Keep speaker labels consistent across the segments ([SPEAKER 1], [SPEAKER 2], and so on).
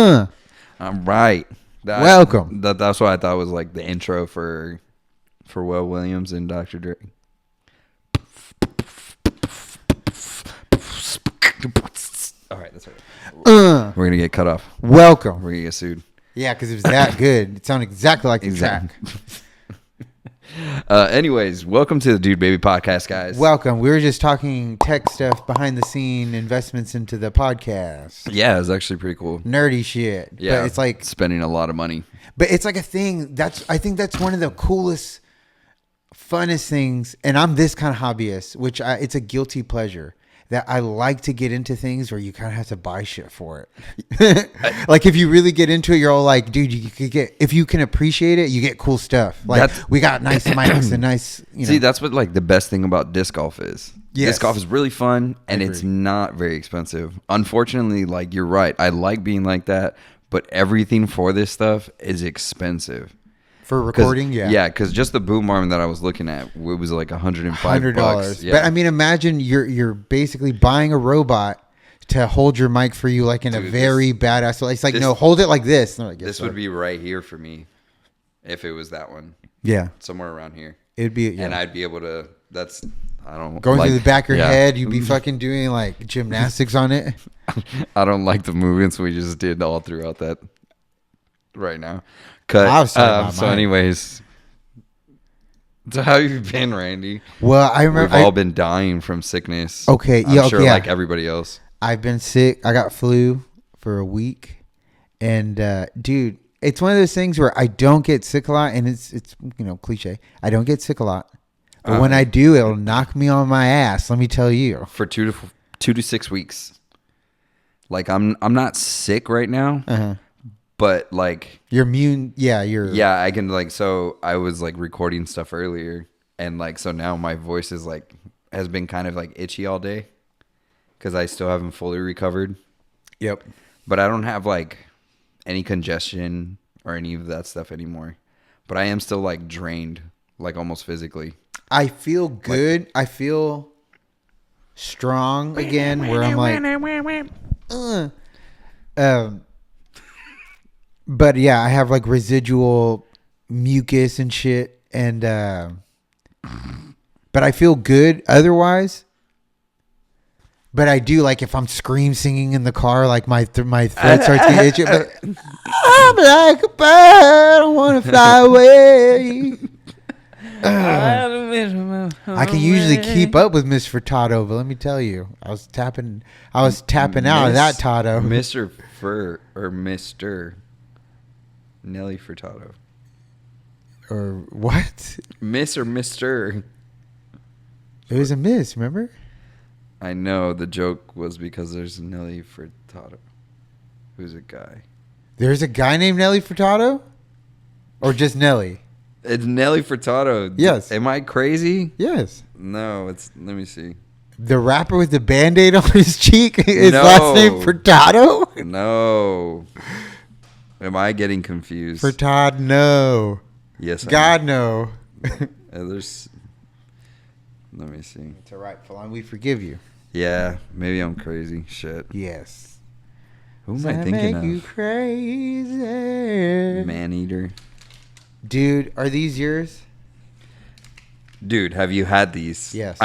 [SPEAKER 1] All
[SPEAKER 2] right.
[SPEAKER 1] Welcome.
[SPEAKER 2] That's what I thought was like the intro for Will Williams and Dr. Dre. All right, that's right. We're gonna get cut off.
[SPEAKER 1] Welcome.
[SPEAKER 2] We're gonna get sued.
[SPEAKER 1] Yeah, because it was that good. It sounded exactly like the track.
[SPEAKER 2] Anyways, welcome to the Dude Baby Podcast, guys.
[SPEAKER 1] Welcome. We were just talking tech stuff, behind the scene investments into the podcast.
[SPEAKER 2] Yeah, it was actually pretty cool.
[SPEAKER 1] Nerdy shit.
[SPEAKER 2] Yeah,
[SPEAKER 1] but it's like
[SPEAKER 2] spending a lot of money.
[SPEAKER 1] But it's like a thing. I think that's one of the coolest, funnest things. And I'm this kind of hobbyist, which it's a guilty pleasure. That I like to get into things where you kind of have to buy shit for it. Like if you really get into it, you're all like, dude, you could get, if you can appreciate it, you get cool stuff. Like we got nice mics and nice,
[SPEAKER 2] See, that's what like the best thing about disc golf is.
[SPEAKER 1] Yes.
[SPEAKER 2] Disc golf is really fun and it's not very expensive. Unfortunately, like you're right. I like being like that, but everything for this stuff is expensive.
[SPEAKER 1] For recording, yeah.
[SPEAKER 2] Yeah, because just the boom arm that I was looking at, it was like $105.
[SPEAKER 1] Yeah. But I mean, imagine you're basically buying a robot to hold your mic for you, like in a very badass way. It's like, no, hold it like this. No,
[SPEAKER 2] this would be right here for me if it was that one.
[SPEAKER 1] Yeah.
[SPEAKER 2] Somewhere around here.
[SPEAKER 1] It'd be, yeah.
[SPEAKER 2] And I'd be able to, I don't
[SPEAKER 1] going through the back of your head, you'd be fucking doing like gymnastics on it.
[SPEAKER 2] I don't like the movements we just did all throughout that right now. Cut. Anyways, so how you been, Randy?
[SPEAKER 1] Well, I remember
[SPEAKER 2] we've all been dying from sickness.
[SPEAKER 1] Okay,
[SPEAKER 2] I'm sure like everybody else.
[SPEAKER 1] I've been sick. I got flu for a week, and dude, it's one of those things where I don't get sick a lot, and it's cliche. I don't get sick a lot, but when I do, it'll knock me on my ass. Let me tell you.
[SPEAKER 2] For 2 to 6 weeks. Like I'm not sick right now.
[SPEAKER 1] Uh-huh.
[SPEAKER 2] But like
[SPEAKER 1] you're immune,
[SPEAKER 2] I can like, so I was like recording stuff earlier, and like so now my voice is like has been kind of like itchy all day because I still haven't fully recovered.
[SPEAKER 1] Yep.
[SPEAKER 2] But I don't have like any congestion or any of that stuff anymore. But I am still like drained, like almost physically.
[SPEAKER 1] I feel good. I feel strong again. Where I'm like, But yeah, I have like residual mucus and shit, and but I feel good otherwise. But I do like if I'm singing in the car, like my throat starts getting itchy. But I'm like a bird, I want to fly away. I can usually keep up with Miss Furtado, but let me tell you, I was tapping out of that Tato.
[SPEAKER 2] Mr. Nelly Furtado.
[SPEAKER 1] Or what?
[SPEAKER 2] Miss or Mr.
[SPEAKER 1] It was a miss, remember?
[SPEAKER 2] I know. The joke was because there's Nelly Furtado, who's a guy.
[SPEAKER 1] There's a guy named Nelly Furtado? Or just Nelly?
[SPEAKER 2] It's Nelly Furtado.
[SPEAKER 1] Yes.
[SPEAKER 2] Am I crazy?
[SPEAKER 1] Yes.
[SPEAKER 2] No, let me see.
[SPEAKER 1] The rapper with the Band-Aid on his cheek? His last name Furtado?
[SPEAKER 2] No. Am I getting confused?
[SPEAKER 1] Furtado, no.
[SPEAKER 2] Yes,
[SPEAKER 1] God, no.
[SPEAKER 2] Let me see.
[SPEAKER 1] It's all right, Falon. We forgive you.
[SPEAKER 2] Yeah, maybe I'm crazy. Shit.
[SPEAKER 1] Yes.
[SPEAKER 2] Who am I thinking of?
[SPEAKER 1] Make you crazy.
[SPEAKER 2] Maneater.
[SPEAKER 1] Dude, are these yours?
[SPEAKER 2] Dude, have you had these?
[SPEAKER 1] Yes.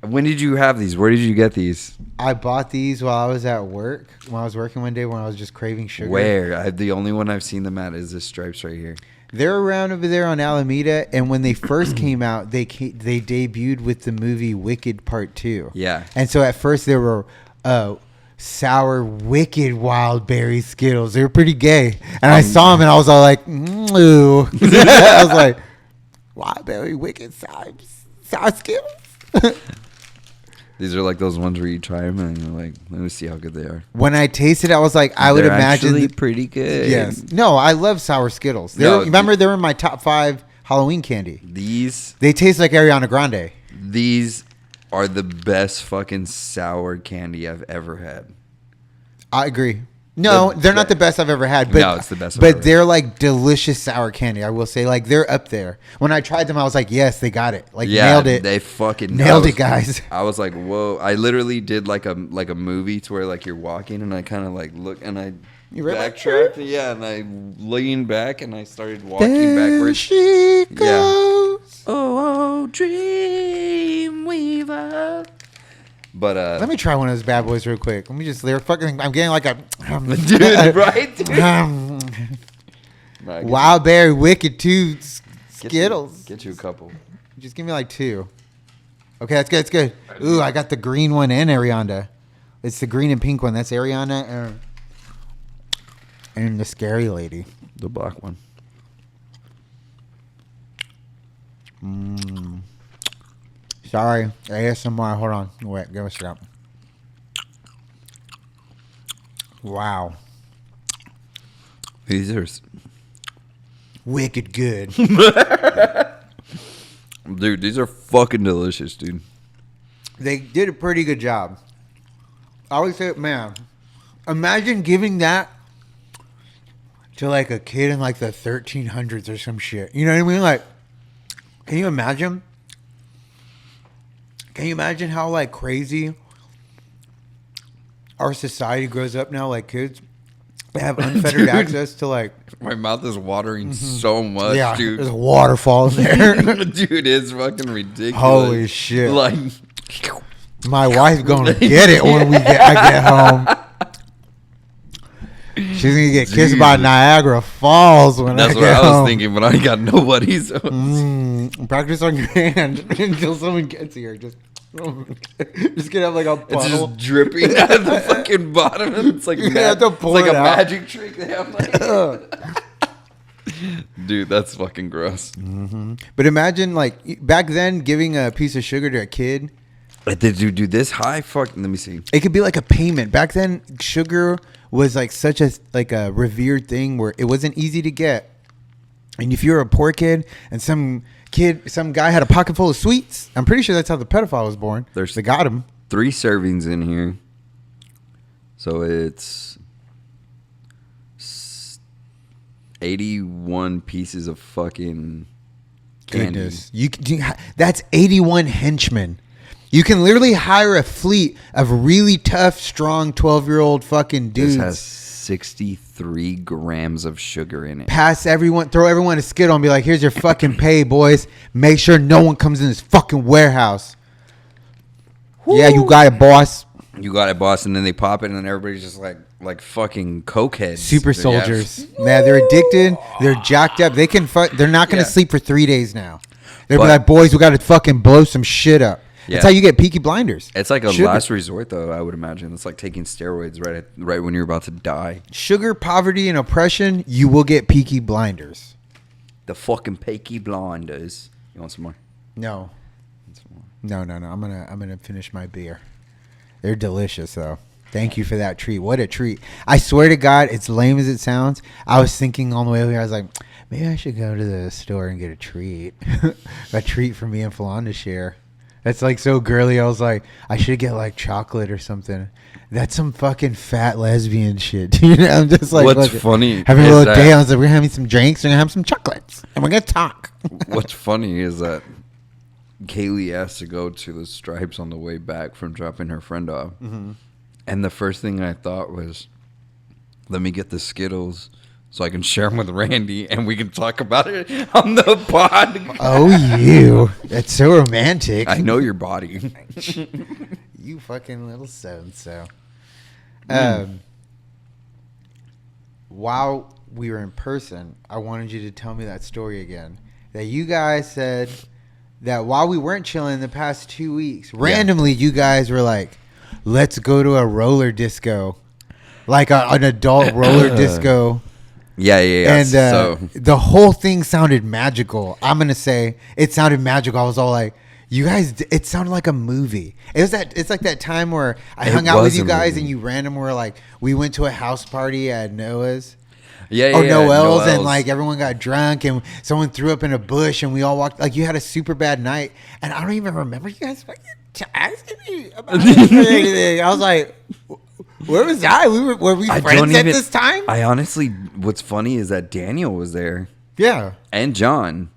[SPEAKER 2] When did you have these? Where did you get these?
[SPEAKER 1] I bought these while I was at work. When I was working one day when I was just craving sugar.
[SPEAKER 2] Where? The only one I've seen them at is this Stripes right here.
[SPEAKER 1] They're around over there on Alameda, and when they first came out, they debuted with the movie Wicked Part 2.
[SPEAKER 2] Yeah.
[SPEAKER 1] And so at first they were sour, wicked wild berry Skittles. They were pretty gay. And I saw them, and I was all like, ooh. I was like, wild berry, wicked, sour Skittles.
[SPEAKER 2] These are like those ones where you try them and you're like, let me see how good they are.
[SPEAKER 1] When I tasted it, I was like, I would imagine.
[SPEAKER 2] They're actually pretty good.
[SPEAKER 1] Yes. No, I love sour Skittles. Remember, they were in my top 5 Halloween candy. They taste like Ariana Grande.
[SPEAKER 2] These are the best fucking sour candy I've ever had.
[SPEAKER 1] I agree. No, they're not the best I've ever had. But,
[SPEAKER 2] No, it's the best I've
[SPEAKER 1] But
[SPEAKER 2] ever had.
[SPEAKER 1] they're like delicious sour candy. I will say, like they're up there. When I tried them, I was like, yes, they got it. Like nailed it.
[SPEAKER 2] They fucking
[SPEAKER 1] nailed it, guys.
[SPEAKER 2] I was like, whoa! I literally did like a movie to where like you're walking and I kind of like look and I
[SPEAKER 1] You were like,
[SPEAKER 2] backtracked, yeah, and I leaned back and I started walking
[SPEAKER 1] There
[SPEAKER 2] backwards.
[SPEAKER 1] she
[SPEAKER 2] Yeah.
[SPEAKER 1] goes.
[SPEAKER 2] Oh, dream weaver. But
[SPEAKER 1] Let me try one of those bad boys real quick. Let me just. They're fucking. I'm getting like a.
[SPEAKER 2] dude, right? Dude? Nah,
[SPEAKER 1] Wild Berry Wicked 2 Skittles.
[SPEAKER 2] Get you a couple.
[SPEAKER 1] Just give me like 2. Okay, that's good. That's good. Ooh, I got the green one and Ariana. It's the green and pink one. That's Ariana and the scary lady.
[SPEAKER 2] The black one.
[SPEAKER 1] Sorry, ASMR. Hold on. Wait, give us a second. Wow,
[SPEAKER 2] These are,
[SPEAKER 1] wicked good.
[SPEAKER 2] dude. These are fucking delicious, dude.
[SPEAKER 1] They did a pretty good job. I always say, man, imagine giving that to like a kid in like the 1300s or some shit. You know what I mean? Like, can you imagine? Can you imagine how like crazy our society grows up now? Like kids, they have unfettered
[SPEAKER 2] Dude.
[SPEAKER 1] access to like.
[SPEAKER 2] My mouth is watering so much,
[SPEAKER 1] Yeah,
[SPEAKER 2] dude.
[SPEAKER 1] there's a waterfall in there.
[SPEAKER 2] Dude, it's fucking ridiculous.
[SPEAKER 1] Holy shit.
[SPEAKER 2] Like,
[SPEAKER 1] My wife's gonna get it when I get home. She's gonna get kissed by
[SPEAKER 2] Jesus.
[SPEAKER 1] Niagara Falls when
[SPEAKER 2] that's
[SPEAKER 1] I
[SPEAKER 2] what
[SPEAKER 1] get
[SPEAKER 2] I was
[SPEAKER 1] home.
[SPEAKER 2] thinking, but I ain't got nobody. So
[SPEAKER 1] Practice on your hand until someone gets here. Just gonna have like a
[SPEAKER 2] it's
[SPEAKER 1] bottle.
[SPEAKER 2] just dripping out of the fucking bottom. It's like,
[SPEAKER 1] You have to pull
[SPEAKER 2] it's like
[SPEAKER 1] it
[SPEAKER 2] a
[SPEAKER 1] out.
[SPEAKER 2] magic trick they have. Like, dude, that's fucking gross.
[SPEAKER 1] But imagine like back then giving a piece of sugar to a kid.
[SPEAKER 2] Dude, this high fucking. Let me see.
[SPEAKER 1] It could be like a payment. Back then, sugar was like such a revered thing where it wasn't easy to get. And if you're a poor kid and some guy had a pocket full of sweets, I'm pretty sure that's how the pedophile was born. They got him.
[SPEAKER 2] 3 servings in here, so it's 81 pieces of fucking candy.
[SPEAKER 1] Goodness, that's 81 henchmen. You can literally hire a fleet of really tough, strong 12-year-old fucking dudes.
[SPEAKER 2] This has 63 grams of sugar in it.
[SPEAKER 1] Throw everyone a Skittle and be like, here's your fucking pay, boys. Make sure no one comes in this fucking warehouse. Woo. Yeah, you got it, boss.
[SPEAKER 2] You got it, boss. And then they pop it, and then everybody's just like fucking cokeheads.
[SPEAKER 1] Super soldiers. Yeah, they're addicted. They're jacked up. They can they're not going to sleep for 3 days now. They'll be like, boys, we got to fucking blow some shit up.
[SPEAKER 2] Yeah.
[SPEAKER 1] That's how you get Peaky Blinders.
[SPEAKER 2] It's like a
[SPEAKER 1] Sugar.
[SPEAKER 2] last resort, though, I would imagine. It's like taking steroids right when you're about to die.
[SPEAKER 1] Sugar, poverty, and oppression, you will get Peaky Blinders.
[SPEAKER 2] The fucking Peaky Blinders. You want some more?
[SPEAKER 1] No. No. I'm gonna finish my beer. They're delicious though. Thank you for that treat. What a treat. I swear to God, it's lame as it sounds. I was thinking on the way over here, I was like, maybe I should go to the store and get a treat. A treat for me and Falon to share. That's like so girly. I was like, I should get like chocolate or something. That's some fucking fat lesbian shit. You know, I'm just like,
[SPEAKER 2] What's funny
[SPEAKER 1] having a
[SPEAKER 2] is
[SPEAKER 1] little
[SPEAKER 2] that-
[SPEAKER 1] day. I was like, we're having some drinks. We're gonna have some chocolates, and we're gonna talk.
[SPEAKER 2] What's funny is that Kaylee asked to go to the Stripes on the way back from dropping her friend off.
[SPEAKER 1] Mm-hmm.
[SPEAKER 2] And the first thing I thought was, let me get the Skittles so I can share them with Randy and we can talk about it on the pod.
[SPEAKER 1] Oh, you. That's so romantic.
[SPEAKER 2] I know your body.
[SPEAKER 1] You fucking little so-and-so. While we were in person, I wanted you to tell me that story again. That you guys said that while we weren't chilling the past 2 weeks, randomly you guys were like, let's go to a roller disco. Like an adult roller disco.
[SPEAKER 2] Yeah.
[SPEAKER 1] And
[SPEAKER 2] so
[SPEAKER 1] the whole thing sounded magical. I'm going to say it sounded magical. I was all like, you guys, it sounded like a movie. It's like that time where I hung out with you guys and you random were like, we went to a house party at Noah's. Noel's, and like everyone got drunk and someone threw up in a bush and we all walked, like you had a super bad night. And I don't even remember you guys fucking asking me about anything. I was like, Where was I? Were we
[SPEAKER 2] I
[SPEAKER 1] friends
[SPEAKER 2] don't
[SPEAKER 1] at
[SPEAKER 2] even-
[SPEAKER 1] this time?
[SPEAKER 2] I honestly, what's funny is that Daniel was there
[SPEAKER 1] Yeah.
[SPEAKER 2] and John,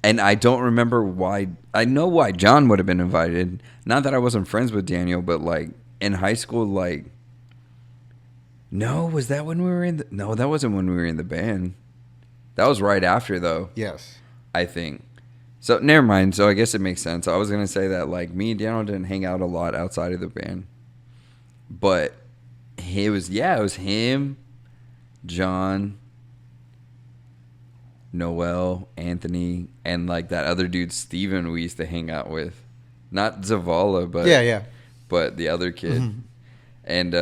[SPEAKER 2] and I don't remember why. I know why John would have been invited. Not that I wasn't friends with Daniel, but like in high school, like. No, was that when we were in? No, that wasn't when we were in the band. That was right after, though.
[SPEAKER 1] Yes.
[SPEAKER 2] I think. So never mind. So I guess it makes sense. I was gonna say that like me and Daniel didn't hang out a lot outside of the band, but it was him, John, Noel, Anthony, and like that other dude Steven we used to hang out with, not Zavala, but
[SPEAKER 1] Yeah.
[SPEAKER 2] but the other kid, and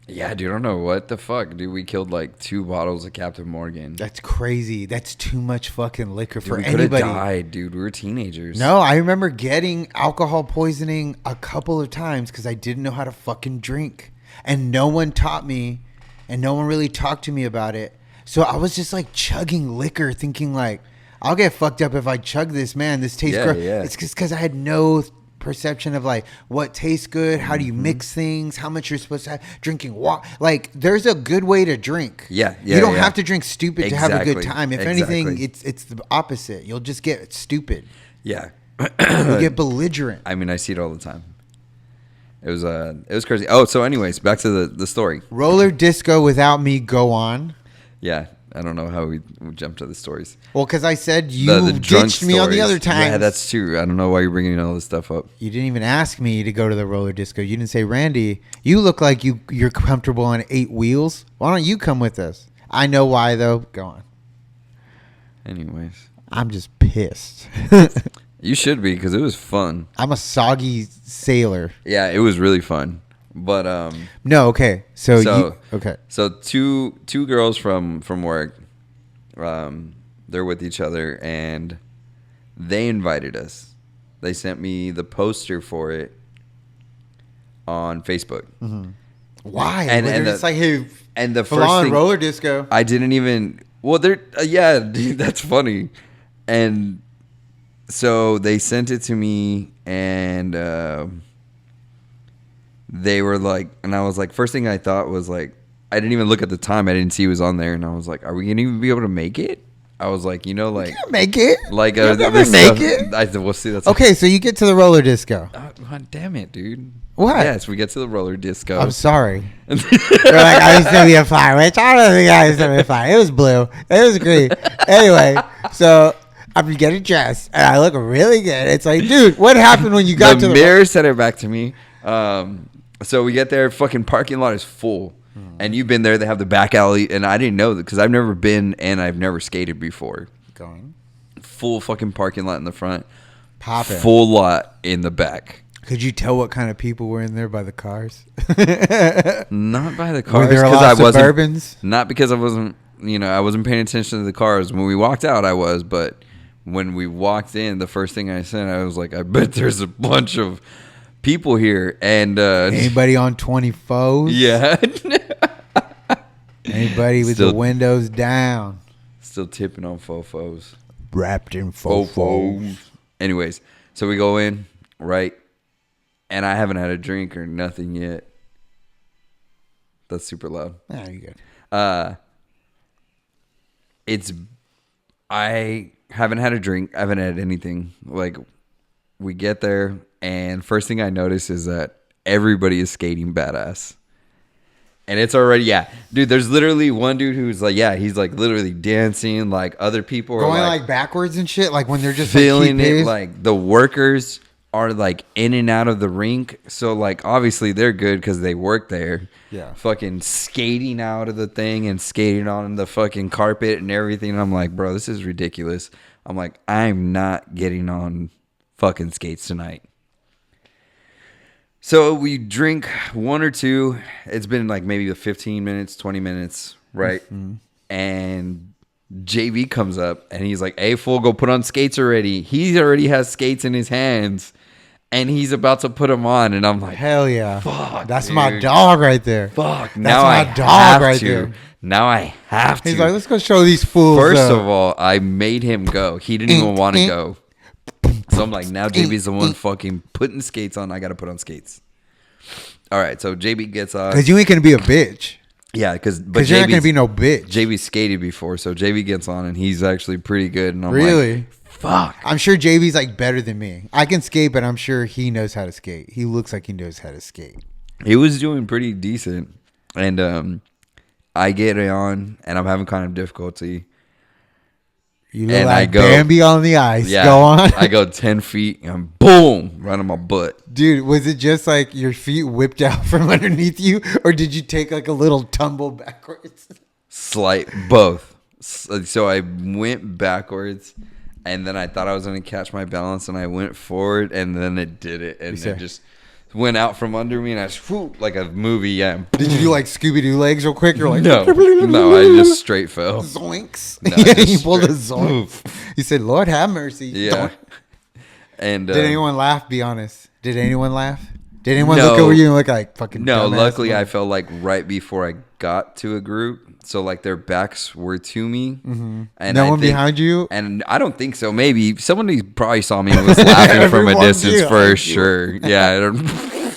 [SPEAKER 2] yeah, dude, I don't know what the fuck, dude. We killed like 2 bottles of Captain Morgan.
[SPEAKER 1] That's crazy. That's too much fucking liquor
[SPEAKER 2] Dude,
[SPEAKER 1] for
[SPEAKER 2] we could have
[SPEAKER 1] anybody.
[SPEAKER 2] died, dude. We were teenagers.
[SPEAKER 1] No, I remember getting alcohol poisoning a couple of times because I didn't know how to fucking drink. And no one taught me, and no one really talked to me about it. So I was just like chugging liquor, thinking like, I'll get fucked up if I chug this, man. This tastes
[SPEAKER 2] Yeah,
[SPEAKER 1] great.
[SPEAKER 2] yeah.
[SPEAKER 1] It's just because I had no perception of like what tastes good, how do you mix things, how much you're supposed to have, drinking water. Like, there's a good way to drink.
[SPEAKER 2] Yeah,
[SPEAKER 1] You don't
[SPEAKER 2] yeah.
[SPEAKER 1] have to drink stupid to have a good
[SPEAKER 2] Exactly,
[SPEAKER 1] time. If anything,
[SPEAKER 2] exactly.
[SPEAKER 1] it's the opposite. You'll just get stupid.
[SPEAKER 2] Yeah.
[SPEAKER 1] You'll get belligerent.
[SPEAKER 2] I mean, I see it all the time. It was crazy. Oh, so anyways, back to the story.
[SPEAKER 1] Roller disco without me, go on.
[SPEAKER 2] Yeah, I don't know how we jumped to the stories.
[SPEAKER 1] Well, because I said you ditched me on the other time.
[SPEAKER 2] Yeah, that's true. I don't know why you're bringing all this stuff up.
[SPEAKER 1] You didn't even ask me to go to the roller disco. You didn't say, Randy, you look like you're comfortable on 8 wheels. Why don't you come with us? I know why, though. Go on.
[SPEAKER 2] Anyways,
[SPEAKER 1] I'm just pissed.
[SPEAKER 2] you should be because it was fun.
[SPEAKER 1] I'm a soggy sailor.
[SPEAKER 2] Yeah, it was really fun. But
[SPEAKER 1] No, okay.
[SPEAKER 2] So-
[SPEAKER 1] okay.
[SPEAKER 2] so two girls from work, they're with each other and they invited us. They sent me the poster for it on Facebook.
[SPEAKER 1] Why?
[SPEAKER 2] And-
[SPEAKER 1] They're
[SPEAKER 2] and
[SPEAKER 1] just
[SPEAKER 2] the-
[SPEAKER 1] like, hey,
[SPEAKER 2] And the
[SPEAKER 1] full
[SPEAKER 2] first
[SPEAKER 1] on
[SPEAKER 2] thing
[SPEAKER 1] roller disco.
[SPEAKER 2] I didn't even. Well, they're yeah, dude, that's funny. And so they sent it to me, and they were like, and I was like, first thing I thought was like, I didn't even look at the time. I didn't see it was on there, and I was like, are we gonna even be able to make it? I was like, you know, like,
[SPEAKER 1] You make it.
[SPEAKER 2] like
[SPEAKER 1] You'll never
[SPEAKER 2] this
[SPEAKER 1] make
[SPEAKER 2] stuff-
[SPEAKER 1] it.
[SPEAKER 2] I said, we'll see. That's
[SPEAKER 1] Okay, so you get to the roller disco.
[SPEAKER 2] God damn it, dude.
[SPEAKER 1] What?
[SPEAKER 2] Yes, we get to the roller disco.
[SPEAKER 1] I'm sorry. They're like, I used to be a flyer, which I don't think I used to be a flyer. It was blue. It was green. Anyway, so I'm getting dressed, and I look really good. It's like, dude, what happened when you got to
[SPEAKER 2] the
[SPEAKER 1] the
[SPEAKER 2] mirror sent it back to me. So we get there, fucking parking lot is full. And you've been there, they have the back alley, and I didn't know that because I've never been and I've never skated before.
[SPEAKER 1] Going
[SPEAKER 2] Full fucking parking lot in the front,
[SPEAKER 1] popping?
[SPEAKER 2] full lot in the back.
[SPEAKER 1] Could you tell what kind of people were in there by the cars?
[SPEAKER 2] Not by the
[SPEAKER 1] Were
[SPEAKER 2] cars
[SPEAKER 1] there a
[SPEAKER 2] because
[SPEAKER 1] lot
[SPEAKER 2] I
[SPEAKER 1] of
[SPEAKER 2] wasn't.
[SPEAKER 1] Suburbans?
[SPEAKER 2] Not because I wasn't. I wasn't paying attention to the cars when we walked out. I was, but when we walked in, the first thing I said, I was like, I bet there's a bunch of people here, and
[SPEAKER 1] Anybody on 24s?
[SPEAKER 2] yeah.
[SPEAKER 1] Anybody with
[SPEAKER 2] Still-
[SPEAKER 1] the windows down?
[SPEAKER 2] Still tipping on fofos.
[SPEAKER 1] Wrapped in fofos.
[SPEAKER 2] Anyways, so we go in, right? And I haven't had a drink or nothing yet. That's super loud.
[SPEAKER 1] Ah, you good.
[SPEAKER 2] I haven't had a drink. I haven't had anything. Like, we get there, and first thing I notice is that everybody is skating badass. And it's already, yeah. Dude, there's literally one dude who's like, yeah, he's like literally dancing. Like, other people are
[SPEAKER 1] Going
[SPEAKER 2] like
[SPEAKER 1] like backwards and shit, like when they're just
[SPEAKER 2] feeling
[SPEAKER 1] like, keep
[SPEAKER 2] it.
[SPEAKER 1] pace.
[SPEAKER 2] Like, the workers are like in and out of the rink. So, like, obviously they're good because they work there.
[SPEAKER 1] Yeah.
[SPEAKER 2] Fucking skating out of the thing and skating on the fucking carpet and everything. And I'm like, bro, this is ridiculous. I'm like, I'm not getting on fucking skates tonight. So we drink one or two. It's been like maybe 15 minutes, 20 minutes, right?
[SPEAKER 1] Mm-hmm.
[SPEAKER 2] And JV comes up and he's like, hey, fool, go put on skates already. He already has skates in his hands and he's about to put them on. And I'm like,
[SPEAKER 1] hell yeah.
[SPEAKER 2] fuck,
[SPEAKER 1] That's
[SPEAKER 2] dude.
[SPEAKER 1] my dog right there.
[SPEAKER 2] fuck.
[SPEAKER 1] That's
[SPEAKER 2] Now
[SPEAKER 1] my
[SPEAKER 2] I
[SPEAKER 1] dog
[SPEAKER 2] have
[SPEAKER 1] right
[SPEAKER 2] to.
[SPEAKER 1] there.
[SPEAKER 2] Now I have to.
[SPEAKER 1] He's like, let's go show these fools.
[SPEAKER 2] First of all, I made him go. He didn't even want to go. So I'm like, now JB's the one fucking putting skates on. I got to put on skates. all right, so JB gets on.
[SPEAKER 1] Because you ain't gonna be a bitch.
[SPEAKER 2] Yeah, but
[SPEAKER 1] you're not gonna be no bitch.
[SPEAKER 2] JB skated before, so JB gets on and he's actually pretty good. And I'm
[SPEAKER 1] Really?
[SPEAKER 2] like, fuck.
[SPEAKER 1] I'm sure JB's like better than me. I can skate, but I'm sure he knows how to skate. He looks like he knows how to skate.
[SPEAKER 2] He was doing pretty decent, and I get on, and I'm having kind of difficulty.
[SPEAKER 1] You look
[SPEAKER 2] And
[SPEAKER 1] like
[SPEAKER 2] I go-
[SPEAKER 1] Bambi on the ice.
[SPEAKER 2] Yeah,
[SPEAKER 1] Go on.
[SPEAKER 2] I go 10 feet and boom, right on my butt.
[SPEAKER 1] Dude, was it just like your feet whipped out from underneath you, or did you take like a little tumble backwards?
[SPEAKER 2] Slight, both. So I went backwards, and then I thought I was going to catch my balance, and I went forward, and then it did it, and it just went out from under me, and I just, whoop, like a movie, yeah.
[SPEAKER 1] Did you do like Scooby-Doo legs real quick? You're like,
[SPEAKER 2] No, I just straight fell.
[SPEAKER 1] zoinks.
[SPEAKER 2] No,
[SPEAKER 1] Yeah,
[SPEAKER 2] just
[SPEAKER 1] you pulled a
[SPEAKER 2] straight
[SPEAKER 1] zoink. You said, Lord have mercy.
[SPEAKER 2] Yeah.
[SPEAKER 1] Zoink.
[SPEAKER 2] And
[SPEAKER 1] Did anyone laugh? Be honest. Did anyone laugh? Did anyone look
[SPEAKER 2] No.
[SPEAKER 1] over you and look like fucking
[SPEAKER 2] No,
[SPEAKER 1] dumbass?
[SPEAKER 2] luckily I felt like right before I got to a group, so like their backs were to me, and
[SPEAKER 1] No
[SPEAKER 2] I
[SPEAKER 1] one
[SPEAKER 2] think-
[SPEAKER 1] behind you?
[SPEAKER 2] And I don't think so. Maybe somebody probably saw me and was laughing from a
[SPEAKER 1] Everyone
[SPEAKER 2] distance
[SPEAKER 1] did.
[SPEAKER 2] for sure. Yeah. I don't-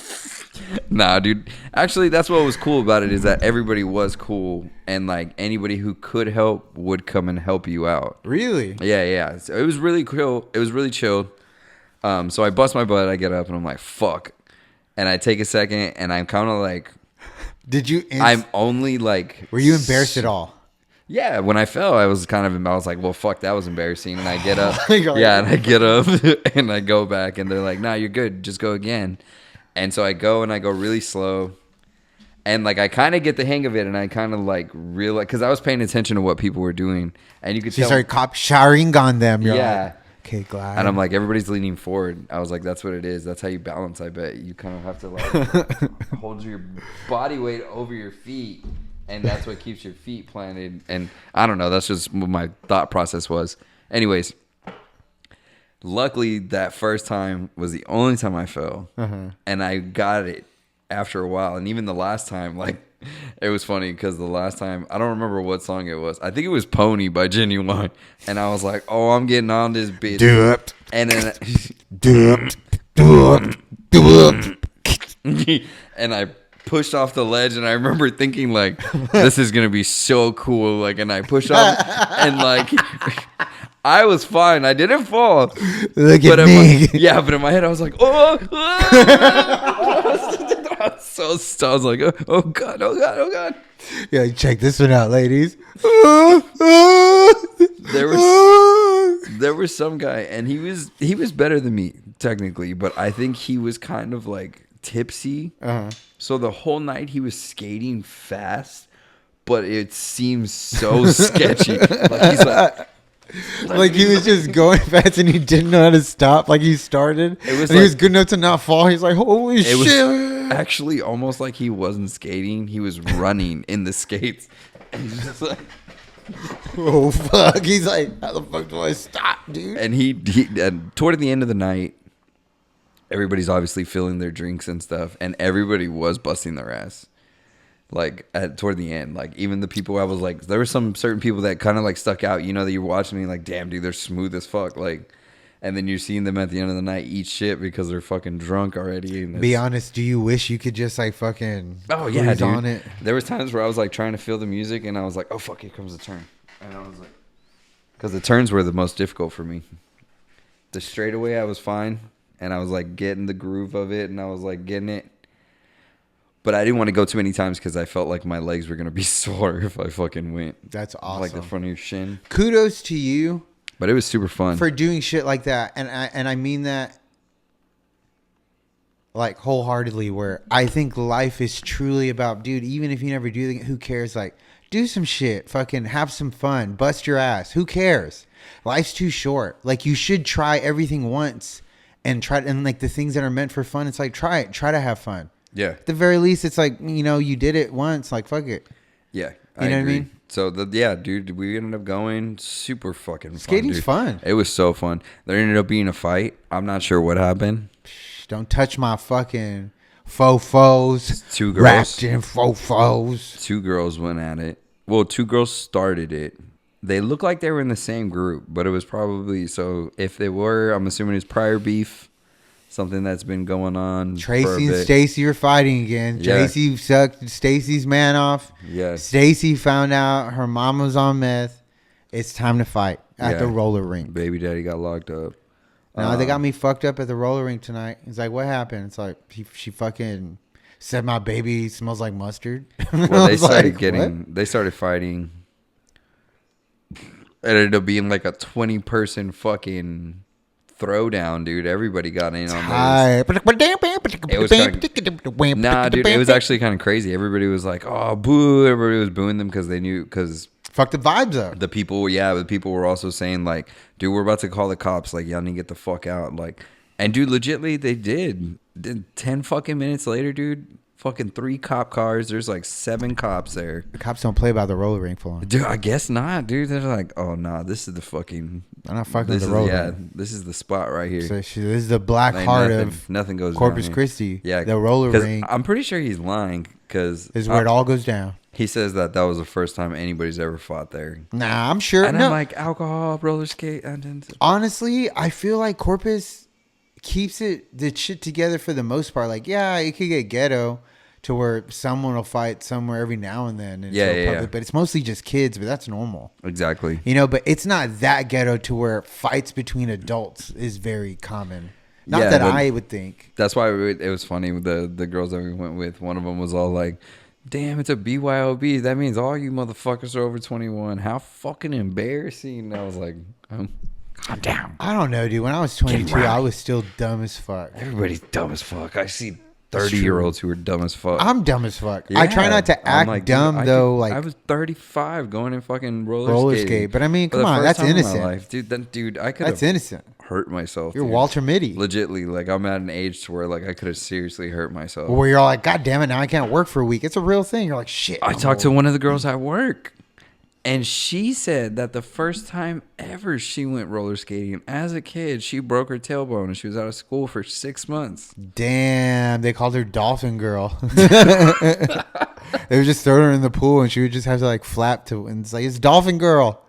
[SPEAKER 2] Nah, dude. Actually, that's what was cool about it is that everybody was cool, and like anybody who could help would come and help you out.
[SPEAKER 1] Really?
[SPEAKER 2] Yeah. So it was really cool. It was really chill. So I bust my butt. I get up and I'm like, fuck. And I take a second and I'm kind of like,
[SPEAKER 1] Did you?
[SPEAKER 2] I'm only like.
[SPEAKER 1] Were you embarrassed at all?
[SPEAKER 2] Yeah, when I fell, I was I was like, well, fuck, that was embarrassing. And I get up.
[SPEAKER 1] You're like-
[SPEAKER 2] Yeah, and I get up and I go back and they're like, nah, you're good. Just go again. And so I go and I go really slow. And like I kind of get the hang of it and I kind of like realize, because I was paying attention to what people were doing. And you could
[SPEAKER 1] She
[SPEAKER 2] tell.
[SPEAKER 1] started showering on them. You're
[SPEAKER 2] Yeah.
[SPEAKER 1] like, okay, glad.
[SPEAKER 2] And I'm like, everybody's leaning forward. I was like, that's what it is. That's how you balance, I bet. You kind of have to like hold your body weight over your feet. And that's what keeps your feet planted. And I don't know. That's just what my thought process was. Anyways, luckily that first time was the only time I fell. And I got it after a while. And even the last time, like, it was funny because the last time, I don't remember what song it was. I think it was Pony by Genuine. And I was like, oh, I'm getting on this bitch.
[SPEAKER 1] Do it.
[SPEAKER 2] And then
[SPEAKER 1] Do it. Do it. Do it.
[SPEAKER 2] and I pushed off the ledge and I remember thinking like, this is going to be so cool. Like, and I pushed off and like, I was fine. I didn't fall.
[SPEAKER 1] Look
[SPEAKER 2] But
[SPEAKER 1] at
[SPEAKER 2] in
[SPEAKER 1] me.
[SPEAKER 2] but in my head I was like, oh, I was like, oh God.
[SPEAKER 1] Yeah, like, check this one out, ladies.
[SPEAKER 2] There was some guy and he was better than me technically, but I think he was kind of like tipsy. So the whole night he was skating fast, but it seems so sketchy. Like he's
[SPEAKER 1] Like he was just going fast and he didn't know how to stop. Like he started.
[SPEAKER 2] It was
[SPEAKER 1] and he was
[SPEAKER 2] like-
[SPEAKER 1] good enough to not fall. He's like, holy
[SPEAKER 2] it
[SPEAKER 1] shit.
[SPEAKER 2] was actually almost like he wasn't skating. He was running in the skates. And he's just like,
[SPEAKER 1] Oh, fuck. He's like, how the fuck do I stop, dude?
[SPEAKER 2] and he and toward the end of the night, everybody's obviously filling their drinks and stuff, and everybody was busting their ass. Like toward the end, like even the people I was like, there were some certain people that kind of like stuck out, you know, that you're watching and you're like, damn, dude, they're smooth as fuck. Like, and then you're seeing them at the end of the night eat shit because they're fucking drunk already. And
[SPEAKER 1] Be
[SPEAKER 2] it's-
[SPEAKER 1] honest, do you wish you could just like fucking
[SPEAKER 2] Oh yeah,
[SPEAKER 1] cruise
[SPEAKER 2] dude.
[SPEAKER 1] on it?
[SPEAKER 2] There was times where I was like trying to feel the music, and I was like, "Oh fuck, here comes the turn," and I was like, because the turns were the most difficult for me. The straightaway I was fine, and I was like getting the groove of it, and I was like getting it. But I didn't want to go too many times because I felt like my legs were gonna be sore if I fucking went.
[SPEAKER 1] That's awesome.
[SPEAKER 2] Like the front of your shin.
[SPEAKER 1] Kudos to you
[SPEAKER 2] But it was super fun.
[SPEAKER 1] for doing shit like that, and I mean that like wholeheartedly. Where I think life is truly about, dude. Even if you never do anything, who cares? Like, do some shit, fucking have some fun, bust your ass. Who cares? Life's too short. Like, you should try everything once and try. And like the things that are meant for fun, it's like try it. Try to have fun.
[SPEAKER 2] Yeah,
[SPEAKER 1] At the very least, it's like, you know, you did it once. Like, fuck it.
[SPEAKER 2] yeah.
[SPEAKER 1] You know what I mean?
[SPEAKER 2] So dude, we ended up going super fucking fun.
[SPEAKER 1] Skating's
[SPEAKER 2] dude.
[SPEAKER 1] fun.
[SPEAKER 2] It was so fun. There ended up being a fight. I'm not sure what happened.
[SPEAKER 1] Don't touch my fucking fofos.
[SPEAKER 2] Two girls.
[SPEAKER 1] Wrapped in fofos.
[SPEAKER 2] Two girls went at it. Well, two girls started it. They looked like they were in the same group, but it was probably, so if they were, I'm assuming it's prior beef. something that's been going on. for a
[SPEAKER 1] Tracy and
[SPEAKER 2] bit.
[SPEAKER 1] Stacy are fighting again.
[SPEAKER 2] Yeah.
[SPEAKER 1] Tracy sucked Stacy's man off.
[SPEAKER 2] Yes.
[SPEAKER 1] Stacy found out her mom was on meth. It's time to fight at
[SPEAKER 2] Yeah.
[SPEAKER 1] the roller rink.
[SPEAKER 2] Baby daddy got locked up.
[SPEAKER 1] No, they got me fucked up at the roller rink tonight. It's like, what happened? It's like she fucking said my baby smells like mustard.
[SPEAKER 2] Well,
[SPEAKER 1] I
[SPEAKER 2] they
[SPEAKER 1] was
[SPEAKER 2] started
[SPEAKER 1] like,
[SPEAKER 2] getting.
[SPEAKER 1] what?
[SPEAKER 2] They started fighting. It ended up being like a 20-person fucking throwdown, dude. Everybody got in on this.
[SPEAKER 1] Hi.
[SPEAKER 2] It was Nah, dude, it was actually kind of crazy. Everybody was like, "Oh, boo!" Everybody was booing them because they knew
[SPEAKER 1] Fuck the vibes up.
[SPEAKER 2] the people were also saying like, "Dude, we're about to call the cops. Like, y'all need to get the fuck out." Like, and dude, legitly, they did. 10 fucking minutes later, dude, fucking 3 cop cars. There's like 7 cops there.
[SPEAKER 1] The cops don't play by the roller rink for long.
[SPEAKER 2] Dude, I guess not, dude. They're like, "Oh nah, this is the fucking.
[SPEAKER 1] I'm not fucking with
[SPEAKER 2] This
[SPEAKER 1] the
[SPEAKER 2] is
[SPEAKER 1] roller rink.
[SPEAKER 2] this is the spot right here."
[SPEAKER 1] So this is the black
[SPEAKER 2] Ain't
[SPEAKER 1] heart
[SPEAKER 2] nothing,
[SPEAKER 1] of
[SPEAKER 2] nothing goes
[SPEAKER 1] Corpus
[SPEAKER 2] down here.
[SPEAKER 1] Christi.
[SPEAKER 2] Yeah,
[SPEAKER 1] The roller
[SPEAKER 2] 'cause
[SPEAKER 1] rink
[SPEAKER 2] I'm pretty sure he's lying because
[SPEAKER 1] is where it all goes down.
[SPEAKER 2] he says that was the first time anybody's ever fought there.
[SPEAKER 1] Nah, I'm sure.
[SPEAKER 2] And
[SPEAKER 1] No,
[SPEAKER 2] I'm like, alcohol, roller skate, and
[SPEAKER 1] honestly, I feel like Corpus keeps the shit together for the most part. Like, yeah, it could get ghetto to where someone will fight somewhere every now and then. And
[SPEAKER 2] Yeah,
[SPEAKER 1] show
[SPEAKER 2] yeah,
[SPEAKER 1] public,
[SPEAKER 2] yeah.
[SPEAKER 1] but it's mostly just kids. But that's normal,
[SPEAKER 2] exactly.
[SPEAKER 1] you know. But it's not that ghetto to where fights between adults is very common. Not
[SPEAKER 2] Yeah,
[SPEAKER 1] that
[SPEAKER 2] but-
[SPEAKER 1] I would think.
[SPEAKER 2] That's why it was funny with the girls that we went with. One of them was all like, "Damn, it's a BYOB. That means all you motherfuckers are over 21. How fucking embarrassing!" And I was like, "Calm down.
[SPEAKER 1] I don't know, dude. When I was 22, I was still dumb as fuck.
[SPEAKER 2] Everybody's dumb as fuck. I see 30-year-olds who are dumb as fuck."
[SPEAKER 1] I'm dumb as fuck. I try
[SPEAKER 2] Yeah.
[SPEAKER 1] not to
[SPEAKER 2] I'm
[SPEAKER 1] act
[SPEAKER 2] like, dude,
[SPEAKER 1] dumb though. Like
[SPEAKER 2] I was 35 going in fucking roller
[SPEAKER 1] roller
[SPEAKER 2] skating
[SPEAKER 1] skate, but I mean,
[SPEAKER 2] for
[SPEAKER 1] come
[SPEAKER 2] the
[SPEAKER 1] on,
[SPEAKER 2] first
[SPEAKER 1] that's
[SPEAKER 2] time in my
[SPEAKER 1] innocent.
[SPEAKER 2] life. Dude. I could
[SPEAKER 1] That's
[SPEAKER 2] have
[SPEAKER 1] innocent.
[SPEAKER 2] hurt myself.
[SPEAKER 1] You're
[SPEAKER 2] dude.
[SPEAKER 1] Walter Mitty.
[SPEAKER 2] Legitly, like I'm at an age to where like I could have seriously hurt myself.
[SPEAKER 1] Where you're all like, God damn it, now I can't work for a week. It's a real thing. You're like, shit.
[SPEAKER 2] I
[SPEAKER 1] I'm
[SPEAKER 2] talked to
[SPEAKER 1] old.
[SPEAKER 2] one of the girls at work, and she said that the first time ever she went roller skating as a kid, she broke her tailbone and she was out of school for 6 months.
[SPEAKER 1] Damn, they called her Dolphin Girl. They would just throw her in the pool and she would just have to like flap to, and it's like, it's Dolphin Girl.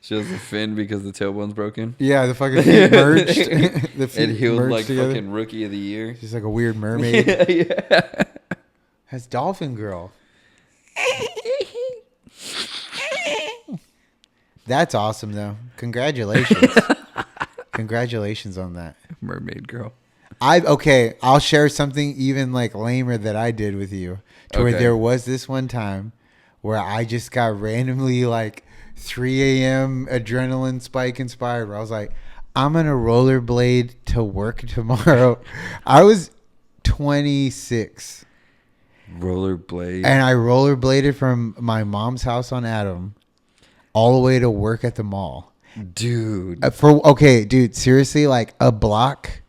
[SPEAKER 2] She has a fin because the tailbone's broken.
[SPEAKER 1] Yeah, the fucking feet merged. The feet
[SPEAKER 2] It healed
[SPEAKER 1] merged
[SPEAKER 2] like
[SPEAKER 1] together.
[SPEAKER 2] fucking rookie of the year.
[SPEAKER 1] She's like a weird mermaid.
[SPEAKER 2] Yeah.
[SPEAKER 1] That's Dolphin Girl. That's awesome though. Congratulations. Congratulations on that.
[SPEAKER 2] Mermaid girl.
[SPEAKER 1] I'll share something even like lamer that I did with you. To where
[SPEAKER 2] Okay.
[SPEAKER 1] there was this one time where I just got randomly like 3 a.m. adrenaline spike inspired. Where I was like, I'm gonna rollerblade to work tomorrow. I was 26
[SPEAKER 2] Rollerblade.
[SPEAKER 1] and I rollerbladed from my mom's house on Adam all the way to work at the mall.
[SPEAKER 2] Dude.
[SPEAKER 1] Dude, seriously, like a block.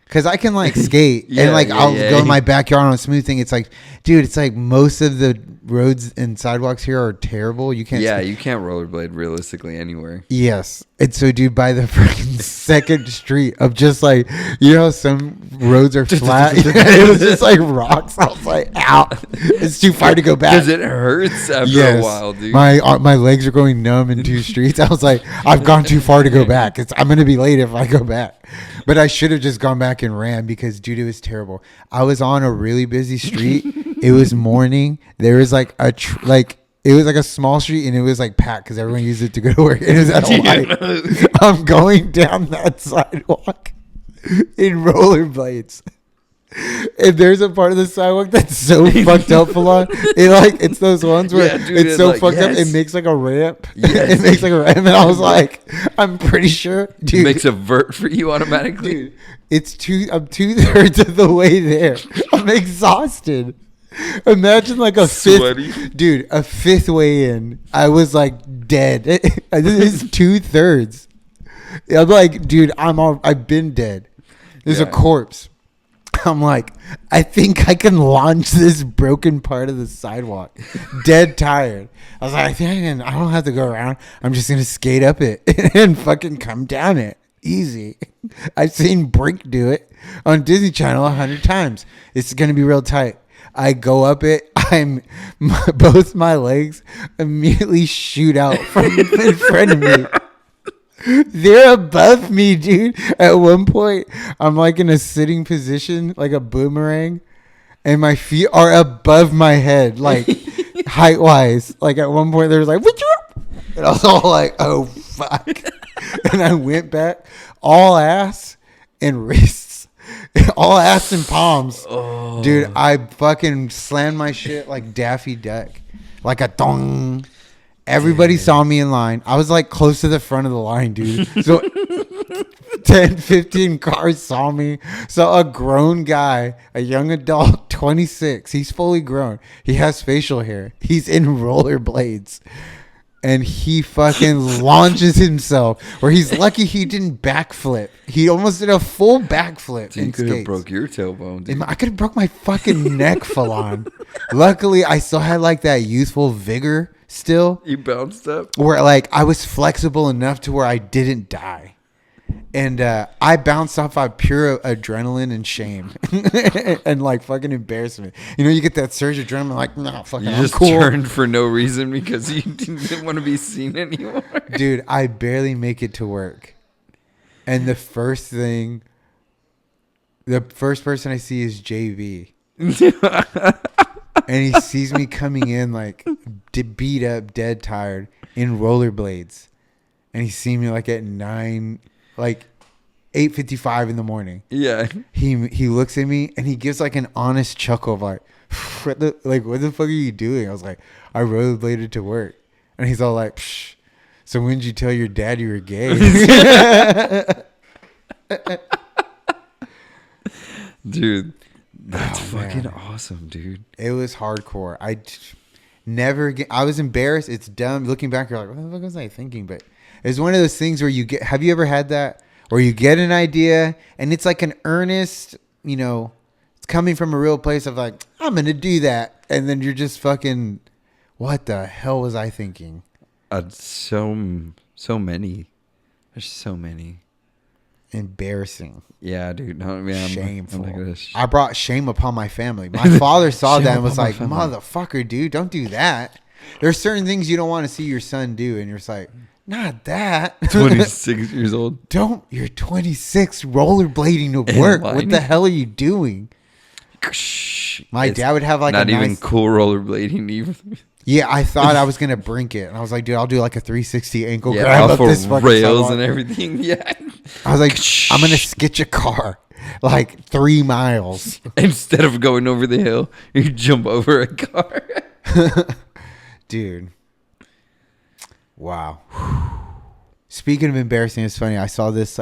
[SPEAKER 1] Cause I can like skate
[SPEAKER 2] Yeah,
[SPEAKER 1] and like
[SPEAKER 2] yeah,
[SPEAKER 1] I'll
[SPEAKER 2] yeah.
[SPEAKER 1] go in my backyard on a smooth thing. It's like, dude, it's like most of the roads and sidewalks here are terrible. You can't.
[SPEAKER 2] Yeah, you can't rollerblade realistically anywhere.
[SPEAKER 1] Yes. And so, dude, by the freaking second street of just like, you know, how some roads are flat. It was just like rocks. I was like, ow, it's too far to go back.
[SPEAKER 2] Because it hurts after a while, dude.
[SPEAKER 1] My legs are going numb in 2 streets. I was like, I've gone too far to go back. I'm going to be late if I go back. But I should have just gone back and ran because, dude, it was terrible. I was on a really busy street. It was morning. There was like it was like a small street and it was like packed because everyone used it to go to work. It was at a light. I'm going down that sidewalk in rollerblades. And there's a part of the sidewalk that's so fucked up, Falon. It's those ones where
[SPEAKER 2] Yeah, dude,
[SPEAKER 1] it's
[SPEAKER 2] it's
[SPEAKER 1] so
[SPEAKER 2] like,
[SPEAKER 1] fucked up.
[SPEAKER 2] yes.
[SPEAKER 1] It makes like a ramp.
[SPEAKER 2] Yes.
[SPEAKER 1] It makes like a ramp. And I was like, I'm pretty sure, dude.
[SPEAKER 2] It makes a vert for you automatically.
[SPEAKER 1] Dude, I'm 2/3 of the way there. I'm exhausted. Imagine like a
[SPEAKER 2] Sweaty.
[SPEAKER 1] a fifth way in. I was like dead. This is 2/3. I'm like, dude, I've been dead. There's a
[SPEAKER 2] Yeah.
[SPEAKER 1] corpse. I'm like, I think I can launch this broken part of the sidewalk. Dead tired. I was like, I don't have to go around. I'm just gonna skate up it and fucking come down it. Easy. I've seen Brink do it on Disney Channel 100 times. It's gonna be real tight. I go up it. Both my legs immediately shoot out from in front of me. They're above me, dude. At one point, I'm like in a sitting position, like a boomerang, and my feet are above my head, like height wise. Like at one point, there was like, "What you?" And I was all like, "Oh fuck!" And I went back, all ass and wrists, all ass and palms.
[SPEAKER 2] Oh.
[SPEAKER 1] Dude, I fucking slammed my shit like Daffy Duck, like a dong. Everybody saw me in line. I was like close to the front of the line, dude. So 10, 15 cars saw me. So a grown guy, a young adult, 26. He's fully grown. He has facial hair. He's in rollerblades. And he fucking launches himself. Where he's lucky he didn't backflip. He almost did a full backflip.
[SPEAKER 2] You could have broke your tailbone, dude.
[SPEAKER 1] I could have broke my fucking neck full on. Luckily, I still had like that youthful vigor still.
[SPEAKER 2] You bounced up?
[SPEAKER 1] Where like I was flexible enough to where I didn't die. And I bounced off of pure adrenaline and shame and like fucking embarrassment. You know, you get that surge of adrenaline, like, no, fucking,
[SPEAKER 2] You
[SPEAKER 1] I'm
[SPEAKER 2] just
[SPEAKER 1] cool.
[SPEAKER 2] turned for no reason because you didn't want to be seen anymore.
[SPEAKER 1] Dude, I barely make it to work. And the first person I see is JV. And he sees me coming in like beat up, dead tired in rollerblades. And he sees me like at 8:55 in the morning.
[SPEAKER 2] Yeah.
[SPEAKER 1] He looks at me and he gives like an honest chuckle of like, what the fuck are you doing? I was like, I rollerbladed to work. And he's all like, psh, so when did you tell your dad you were gay?
[SPEAKER 2] Dude, that's fucking
[SPEAKER 1] man.
[SPEAKER 2] awesome, dude.
[SPEAKER 1] It was hardcore. I was embarrassed. It's dumb. Looking back, you're like, what the fuck was I thinking? But it's one of those things where have you ever had that? Or you get an idea and it's like an earnest, you know, it's coming from a real place of like, I'm going to do that. And then you're just fucking, what the hell was I thinking?
[SPEAKER 2] So many. There's so many.
[SPEAKER 1] Embarrassing.
[SPEAKER 2] Yeah, dude. No, man,
[SPEAKER 1] Shameful. I brought shame upon my family. My father saw that and was like, motherfucker, dude, don't do that. There's certain things you don't want to see your son do. And you're just like, not that.
[SPEAKER 2] 26 years old.
[SPEAKER 1] You're 26 rollerblading to work. What the hell are you doing? My dad would have like
[SPEAKER 2] not even cool rollerblading even.
[SPEAKER 1] Yeah, I thought I was gonna brink it, and I was like, dude, I'll do like a 360 ankle
[SPEAKER 2] Yeah,
[SPEAKER 1] grab
[SPEAKER 2] off
[SPEAKER 1] up this
[SPEAKER 2] of
[SPEAKER 1] fucking
[SPEAKER 2] rails
[SPEAKER 1] sidewalk.
[SPEAKER 2] and everything. Yeah.
[SPEAKER 1] I was like, I'm gonna skitch a car like 3 miles.
[SPEAKER 2] Instead of going over the hill, you jump over a car.
[SPEAKER 1] Dude. Wow. Speaking of embarrassing, it's funny. I saw this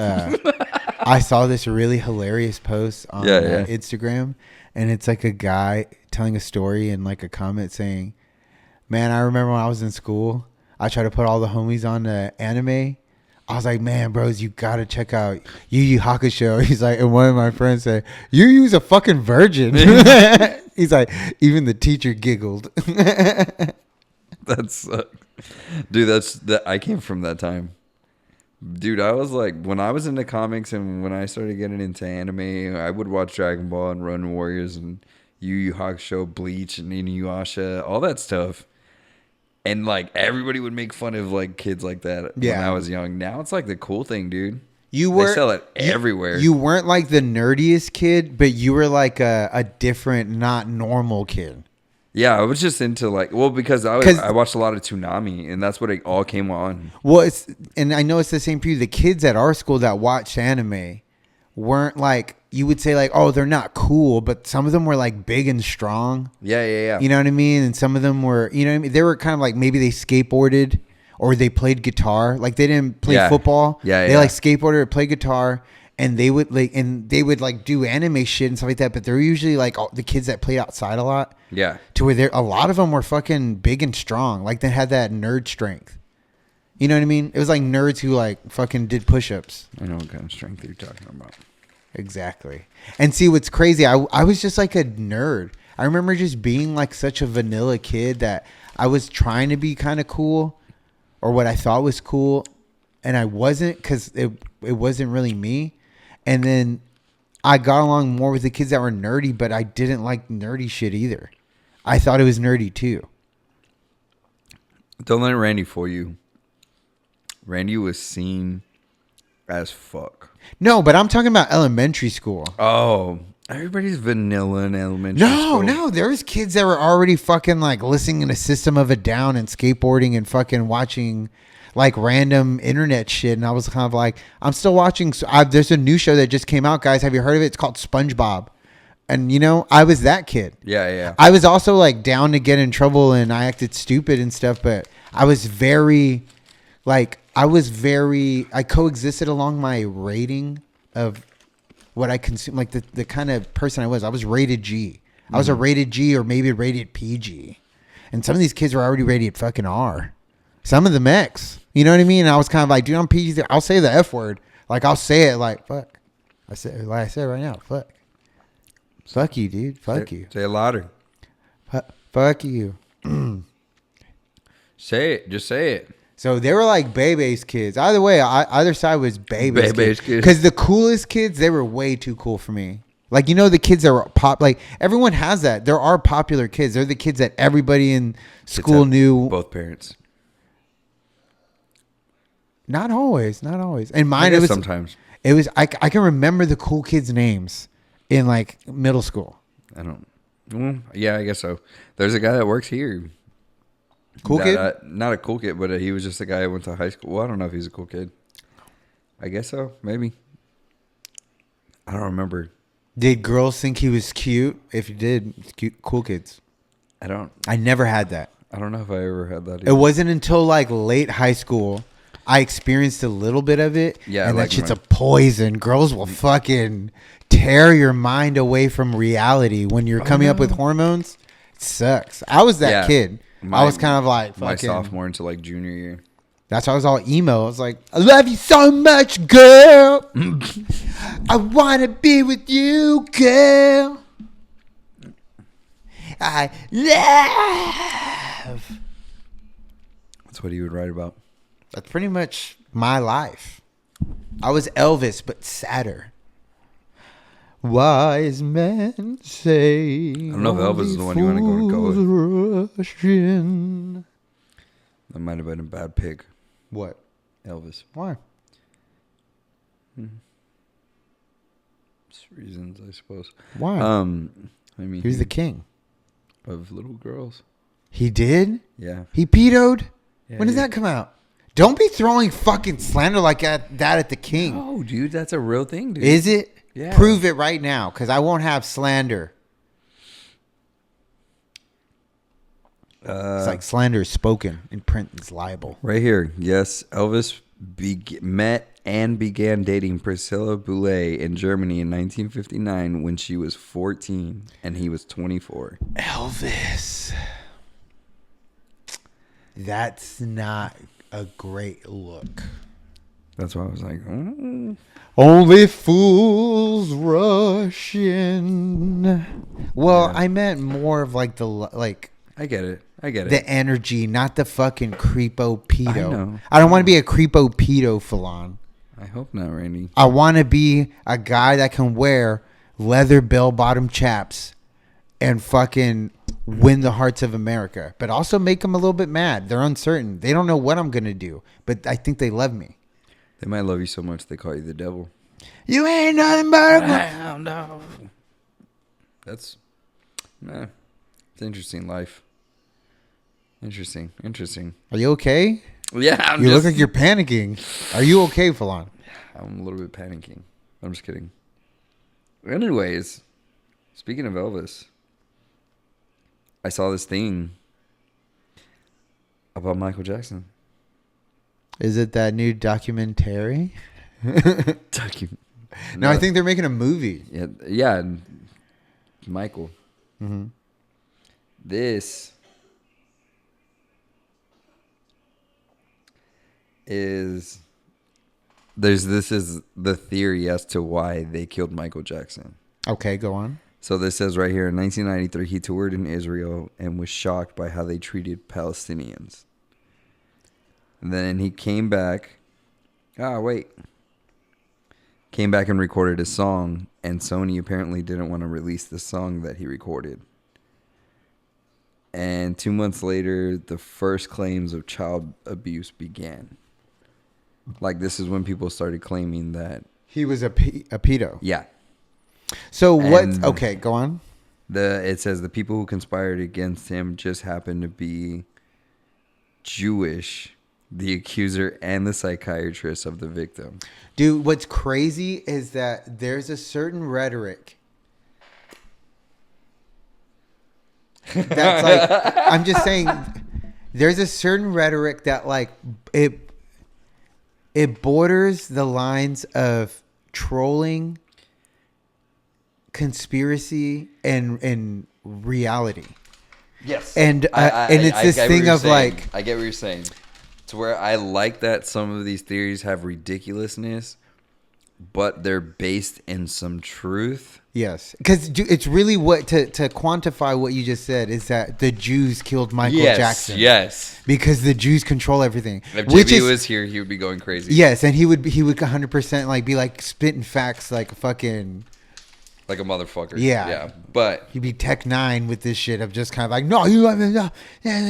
[SPEAKER 1] really hilarious post on Instagram, and it's like a guy telling a story and like a comment saying, man, I remember when I was in school, I tried to put all the homies on the anime. I was like, man, bros, you got to check out Yu Yu Hakusho. He's like, and one of my friends said, Yu Yu's a fucking virgin. He's like, even the teacher giggled.
[SPEAKER 2] That sucks. Dude, I came from that time. Dude, I was like, when I was into comics and when I started getting into anime, I would watch Dragon Ball and Ronin Warriors and Yu Yu Hakusho, Bleach, and Inuyasha, all that stuff. And like everybody would make fun of like kids like that when I was young. Now it's like the cool thing, dude. They sell it everywhere. You weren't
[SPEAKER 1] like the nerdiest kid, but you were like a different, not normal kid.
[SPEAKER 2] Yeah, I was just into like, well, because I watched a lot of Toonami, and that's what it all came on.
[SPEAKER 1] Well, and I know it's the same for you. The kids at our school that watched anime weren't like, you would say like, oh, they're not cool, but some of them were like big and strong.
[SPEAKER 2] Yeah.
[SPEAKER 1] You know what I mean? And some of them were, you know what I mean? They were kind of like, maybe they skateboarded or they played guitar. Like they didn't play football. They like skateboarded or played guitar. And they would like do anime shit and stuff like that, but they're usually like the kids that played outside a lot.
[SPEAKER 2] Yeah.
[SPEAKER 1] To where a lot of them were fucking big and strong. Like they had that nerd strength. You know what I mean? It was like nerds who like fucking did push-ups.
[SPEAKER 2] I know what kind of strength you're talking about.
[SPEAKER 1] Exactly. And see what's crazy, I was just like a nerd. I remember just being like such a vanilla kid that I was trying to be kind of cool or what I thought was cool. And I wasn't because it wasn't really me. And then I got along more with the kids that were nerdy, but I didn't like nerdy shit either. I thought it was nerdy too.
[SPEAKER 2] Don't let Randy fool you. Randy was seen as fuck.
[SPEAKER 1] No, but I'm talking about elementary school.
[SPEAKER 2] Oh, everybody's vanilla in elementary
[SPEAKER 1] No,
[SPEAKER 2] school.
[SPEAKER 1] no, there was kids that were already fucking like listening to System of a Down and skateboarding and fucking watching like random internet shit. And I was kind of like, I'm still watching. There's a new show that just came out, guys. Have you heard of it? It's called SpongeBob. And you know, I was that kid.
[SPEAKER 2] Yeah, yeah.
[SPEAKER 1] I was also like down to get in trouble and I acted stupid and stuff, but I was very, I coexisted along my rating of what I consume, like the kind of person I was. I was rated G. I was a rated G or maybe rated PG. And some of these kids were already rated fucking R. Some of them X. You know what I mean? And I was kind of like, dude, I'm PG. I'll say the F word. Like, I'll say it like, fuck. I said right now, fuck. Fuck you, dude. Fuck you.
[SPEAKER 2] Say it louder.
[SPEAKER 1] Fuck you.
[SPEAKER 2] Say it. Just say it.
[SPEAKER 1] So they were like Bebe's kids. Either way, either side was Bebe's
[SPEAKER 2] Bebe's
[SPEAKER 1] kids.
[SPEAKER 2] kids.
[SPEAKER 1] Because the coolest kids, they were way too cool for me. Like, you know, the kids that were like everyone has that. There are popular kids. They're the kids that everybody in school knew.
[SPEAKER 2] Both parents.
[SPEAKER 1] Not always. And
[SPEAKER 2] I
[SPEAKER 1] mine,
[SPEAKER 2] guess
[SPEAKER 1] it was
[SPEAKER 2] sometimes.
[SPEAKER 1] It was. I can remember the cool kids' names in like middle school.
[SPEAKER 2] I don't. Well, yeah, I guess so. There's a guy that works here.
[SPEAKER 1] Cool kid?
[SPEAKER 2] Not a cool kid, but he was just a guy I went to high school. Well, I don't know if he's a cool kid. I guess so. Maybe. I don't remember.
[SPEAKER 1] Did girls think he was cute? If you did, it's cute, cool kids. I never had that.
[SPEAKER 2] I don't know if I ever had that either.
[SPEAKER 1] It wasn't until like late high school I experienced a little bit of it.
[SPEAKER 2] Yeah,
[SPEAKER 1] and
[SPEAKER 2] like
[SPEAKER 1] that shit's
[SPEAKER 2] mine.
[SPEAKER 1] a poison. Girls will fucking tear your mind away from reality when you're coming up with hormones. It sucks. I was that kid. I was kind of like
[SPEAKER 2] my
[SPEAKER 1] fucking
[SPEAKER 2] sophomore into like junior year.
[SPEAKER 1] That's why I was all emo. I was like, I love you so much, girl. I want to be with you, girl. I love.
[SPEAKER 2] That's what he would write about.
[SPEAKER 1] That's pretty much my life. I was Elvis, but sadder. Wise men say.
[SPEAKER 2] I don't know if Elvis is the one you want to go to college.
[SPEAKER 1] Russian.
[SPEAKER 2] That might have been a bad pick.
[SPEAKER 1] What?
[SPEAKER 2] Elvis.
[SPEAKER 1] Why?
[SPEAKER 2] Reasons, I suppose.
[SPEAKER 1] Why?
[SPEAKER 2] I mean,
[SPEAKER 1] He was the king.
[SPEAKER 2] of little girls.
[SPEAKER 1] He did?
[SPEAKER 2] Yeah.
[SPEAKER 1] He pedoed?
[SPEAKER 2] Yeah,
[SPEAKER 1] When did
[SPEAKER 2] yeah.
[SPEAKER 1] that come out? Don't be throwing fucking slander like that at the king.
[SPEAKER 2] Oh, dude, that's a real thing, dude.
[SPEAKER 1] Is it?
[SPEAKER 2] Yeah.
[SPEAKER 1] Prove it right now, because I won't have slander. It's like slander is spoken in print is liable.
[SPEAKER 2] Right here. Yes, Elvis met and began dating Priscilla Boulay in Germany in 1959 when she was 14 and he was 24.
[SPEAKER 1] Elvis. That's not a great look.
[SPEAKER 2] That's why I was like,
[SPEAKER 1] Only fools rush in. Well, I meant more of like
[SPEAKER 2] I get it.
[SPEAKER 1] the energy, not the fucking creepo pedo.
[SPEAKER 2] I know.
[SPEAKER 1] I don't want to be a creepo pedo Falon.
[SPEAKER 2] I hope not, Randy.
[SPEAKER 1] I want to be a guy that can wear leather bell-bottom chaps and fucking win the hearts of America, but also make them a little bit mad. They're uncertain. They don't know what I'm going to do, but I think they love me.
[SPEAKER 2] They might love you so much they call you the devil.
[SPEAKER 1] You ain't nothing but a...
[SPEAKER 2] No. That's, it's an interesting life. Interesting.
[SPEAKER 1] Are you okay?
[SPEAKER 2] Yeah,
[SPEAKER 1] You look like you're panicking. Are you okay, Falon?
[SPEAKER 2] I'm a little bit panicking. I'm just kidding. Anyways, speaking of Elvis, I saw this thing about Michael Jackson.
[SPEAKER 1] Is it that new documentary? No, I think they're making a movie.
[SPEAKER 2] Yeah, Michael.
[SPEAKER 1] Mm-hmm.
[SPEAKER 2] This is the theory as to why they killed Michael Jackson.
[SPEAKER 1] Okay, go on.
[SPEAKER 2] So this says right here, in 1993, he toured in Israel and was shocked by how they treated Palestinians. And then he came back. Came back and recorded a song, and Sony apparently didn't want to release the song that he recorded. And 2 months later, the first claims of child abuse began. Like, this is when people started claiming that.
[SPEAKER 1] He was a pedo.
[SPEAKER 2] Yeah.
[SPEAKER 1] So what?
[SPEAKER 2] And
[SPEAKER 1] Okay, go on.
[SPEAKER 2] It says the people who conspired against him just happened to be Jewish, the accuser and the psychiatrist of the victim.
[SPEAKER 1] Dude, what's crazy is that there's a certain rhetoric that's like, I'm just saying, there's a certain rhetoric that like it borders the lines of trolling, conspiracy, and reality.
[SPEAKER 2] Yes.
[SPEAKER 1] And it's this thing of like,
[SPEAKER 2] I get what you're saying. To where I like that some of these theories have ridiculousness, but they're based in some truth.
[SPEAKER 1] yes, because it's really what to quantify what you just said is that the Jews killed Michael Jackson.
[SPEAKER 2] Yes.
[SPEAKER 1] Because the Jews control everything.
[SPEAKER 2] If JB was here, he would be going crazy.
[SPEAKER 1] Yes, and he would 100% like be like spitting facts like fucking.
[SPEAKER 2] Like a motherfucker.
[SPEAKER 1] Yeah.
[SPEAKER 2] Yeah. But
[SPEAKER 1] He'd be Tech 9 with this shit of just kind of like, no, you are the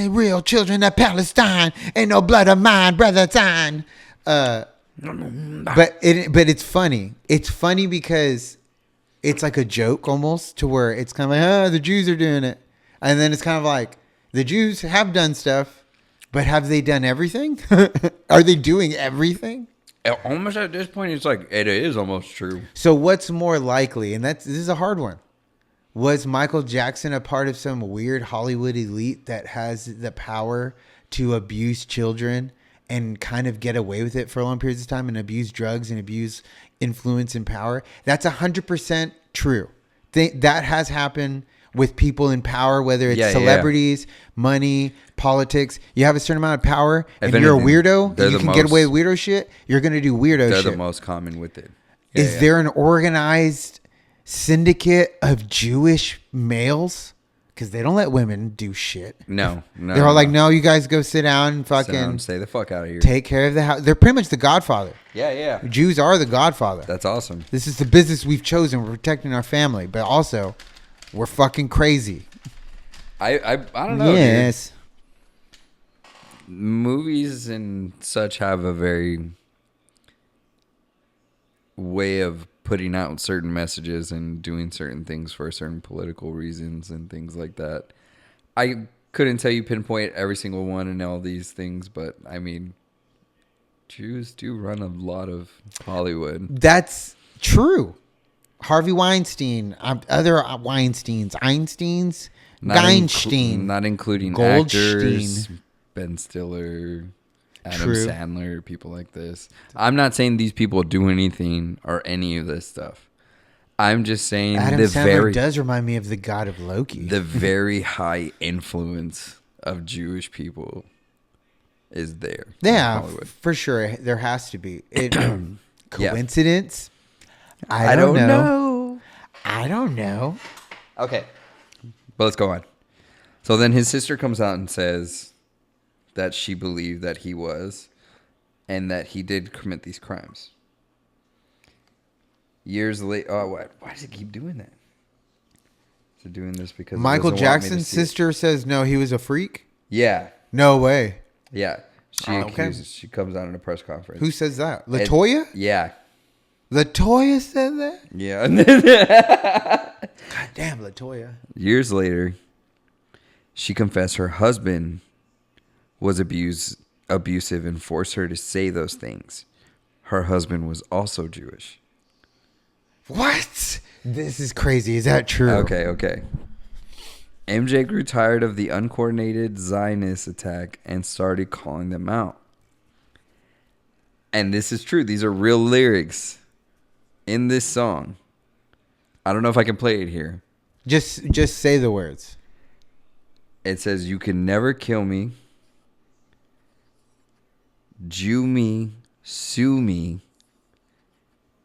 [SPEAKER 1] real children of Palestine. Ain't no blood of mine, brother Time. But it's funny. It's funny because it's like a joke almost to where it's kind of like, oh, the Jews are doing it. And then it's kind of like, the Jews have done stuff, but have they done everything? Are they doing everything?
[SPEAKER 2] almost at this point, it's like, it is almost true.
[SPEAKER 1] So what's more likely, and this is a hard one. Was Michael Jackson a part of some weird Hollywood elite that has the power to abuse children and kind of get away with it for long periods of time and abuse drugs and abuse influence and power? That's 100% true. That has happened with people in power, whether it's celebrities, money, politics. You have a certain amount of power and you're a weirdo and you can get away with weirdo shit, you're going to do weirdo shit.
[SPEAKER 2] They're the most common with it.
[SPEAKER 1] Is there an organized syndicate of Jewish males? Because they don't let women do shit.
[SPEAKER 2] No.
[SPEAKER 1] They're all like, no, you guys go sit down and fucking
[SPEAKER 2] stay the fuck out of here.
[SPEAKER 1] Take care of the house. They're pretty much the Godfather.
[SPEAKER 2] Yeah.
[SPEAKER 1] Jews are the Godfather.
[SPEAKER 2] That's awesome.
[SPEAKER 1] This is the business we've chosen. We're protecting our family, but also we're fucking crazy.
[SPEAKER 2] I don't know.
[SPEAKER 1] Yes.
[SPEAKER 2] Dude. Movies and such have a very way of putting out certain messages and doing certain things for certain political reasons and things like that. I couldn't tell you pinpoint every single one and all these things, but I mean, Jews do run a lot of Hollywood.
[SPEAKER 1] That's true. Harvey Weinstein, other Einsteins,
[SPEAKER 2] not including
[SPEAKER 1] Goldstein.
[SPEAKER 2] Actors, Ben Stiller, Adam Sandler, people like this. I'm not saying these people do anything or any of this stuff. I'm just saying
[SPEAKER 1] Adam Sandler does remind me of the god of Loki.
[SPEAKER 2] The very high influence of Jewish people is there.
[SPEAKER 1] Yeah, for sure. There has to be. Coincidence? I don't know. I don't know.
[SPEAKER 2] Okay. But let's go on. So then his sister comes out and says that she believed that he was and that he did commit these crimes. Years later, why does he keep doing that? Is he doing this because
[SPEAKER 1] Michael Jackson's sister says no, he was a freak?
[SPEAKER 2] Yeah.
[SPEAKER 1] No way.
[SPEAKER 2] Yeah. She comes out in a press conference.
[SPEAKER 1] Who says that? LaToya?
[SPEAKER 2] Yeah.
[SPEAKER 1] LaToya said that?
[SPEAKER 2] Yeah.
[SPEAKER 1] God damn, LaToya.
[SPEAKER 2] Years later, she confessed her husband was abusive and forced her to say those things. Her husband was also Jewish.
[SPEAKER 1] What? This is crazy. Is that true?
[SPEAKER 2] Okay. MJ grew tired of the uncoordinated Zionist attack and started calling them out. And this is true. These are real lyrics in this song. I don't know if I can play it here.
[SPEAKER 1] Just say the words.
[SPEAKER 2] It says, "You can never kill me. Jew me, sue me.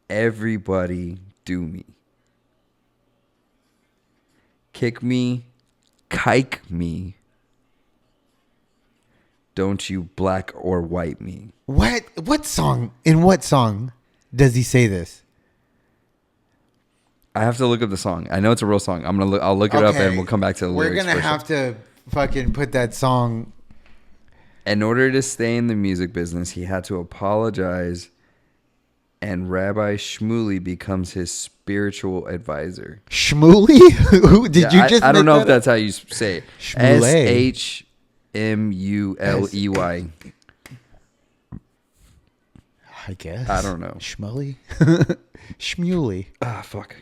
[SPEAKER 2] Everybody do me. Kick me, kike me. Don't you black or white me."
[SPEAKER 1] What song? In what song does he say this?
[SPEAKER 2] I have to look up the song. I know it's a real song. I'll look it up and we'll come back to the lyrics.
[SPEAKER 1] We're gonna have to fucking put that song.
[SPEAKER 2] In order to stay in the music business, he had to apologize, and Rabbi Shmuley becomes his spiritual advisor.
[SPEAKER 1] Shmuley? Who did you just?
[SPEAKER 2] I don't
[SPEAKER 1] make
[SPEAKER 2] know
[SPEAKER 1] that
[SPEAKER 2] if that's how you say it.
[SPEAKER 1] Shmuley.
[SPEAKER 2] SHMULEY.
[SPEAKER 1] I guess.
[SPEAKER 2] I don't know.
[SPEAKER 1] Shmuley? Shmuley.
[SPEAKER 2] Ah, fuck.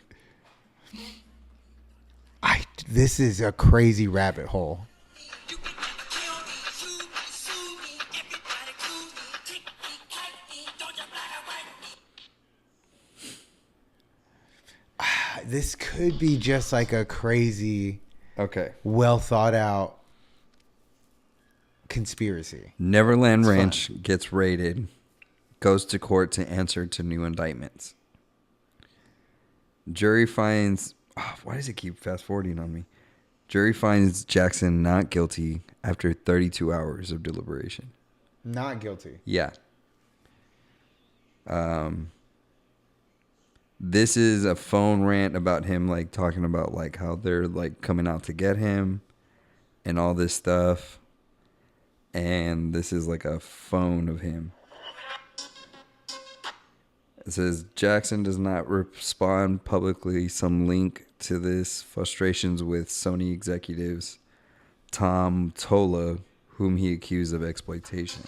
[SPEAKER 1] This is a crazy rabbit hole. This could be just like a crazy,
[SPEAKER 2] Okay.
[SPEAKER 1] well thought out conspiracy.
[SPEAKER 2] Neverland Ranch gets raided, goes to court to answer to new indictments. Jury finds... Oh, why does it keep fast forwarding on me? Jury finds Jackson not guilty after 32 hours of deliberation.
[SPEAKER 1] Not guilty.
[SPEAKER 2] Yeah. This is a phone rant about him, like, talking about, like, how they're, like, coming out to get him and all this stuff. And this is, like, a phone of him. It says, Jackson does not respond publicly. Some link to this frustrations with Sony executives Tom Tola, whom he accused of exploitation.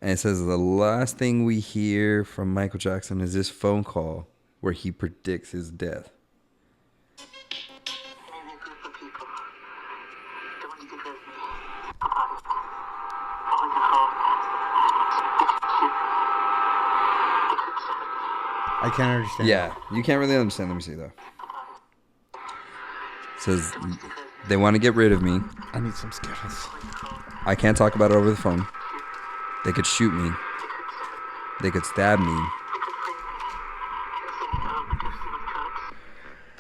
[SPEAKER 2] And it says the last thing we hear from Michael Jackson is this phone call where he predicts his death.
[SPEAKER 1] I can't understand.
[SPEAKER 2] Yeah, you can't really understand. Let me see, though. It says they want to get rid of me.
[SPEAKER 1] I need some Skittles.
[SPEAKER 2] I can't talk about it over the phone. They could shoot me. They could stab me.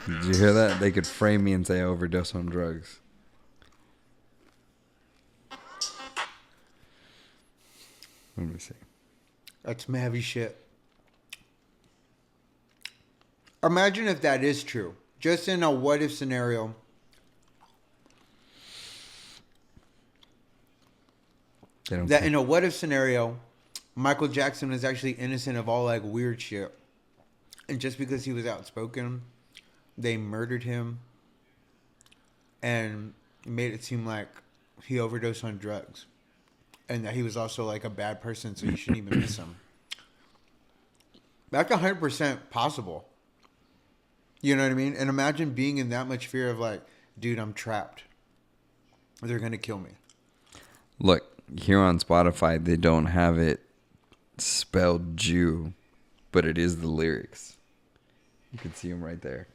[SPEAKER 2] Did you hear that? They could frame me and say I overdosed on drugs. Let me see.
[SPEAKER 1] That's some heavy shit. Imagine if that is true. Just in a what if scenario. That in a what if scenario, Michael Jackson is actually innocent of all like weird shit. And just because he was outspoken, they murdered him and made it seem like he overdosed on drugs. And that he was also like a bad person, so you shouldn't even miss him. That's 100% possible. You know what I mean? And imagine being in that much fear of like, dude, I'm trapped. They're going to kill me.
[SPEAKER 2] Look, here on Spotify, they don't have it spelled Jew, but it is the lyrics. You can see them right there.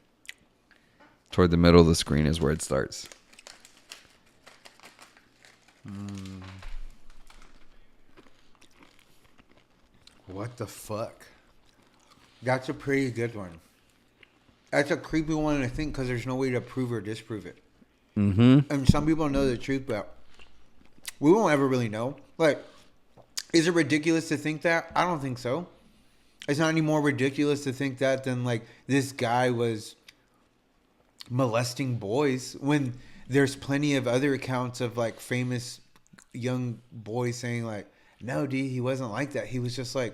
[SPEAKER 2] Toward the middle of the screen is where it starts.
[SPEAKER 1] What the fuck? That's a pretty good one. That's a creepy one, I think, because there's no way to prove or disprove it.
[SPEAKER 2] Mm-hmm.
[SPEAKER 1] And some people know the truth, but we won't ever really know. Like, is it ridiculous to think that? I don't think so. It's not any more ridiculous to think that than, like, this guy was molesting boys when there's plenty of other accounts of, like, famous young boys saying, like, no, D, he wasn't like that. He was just, like...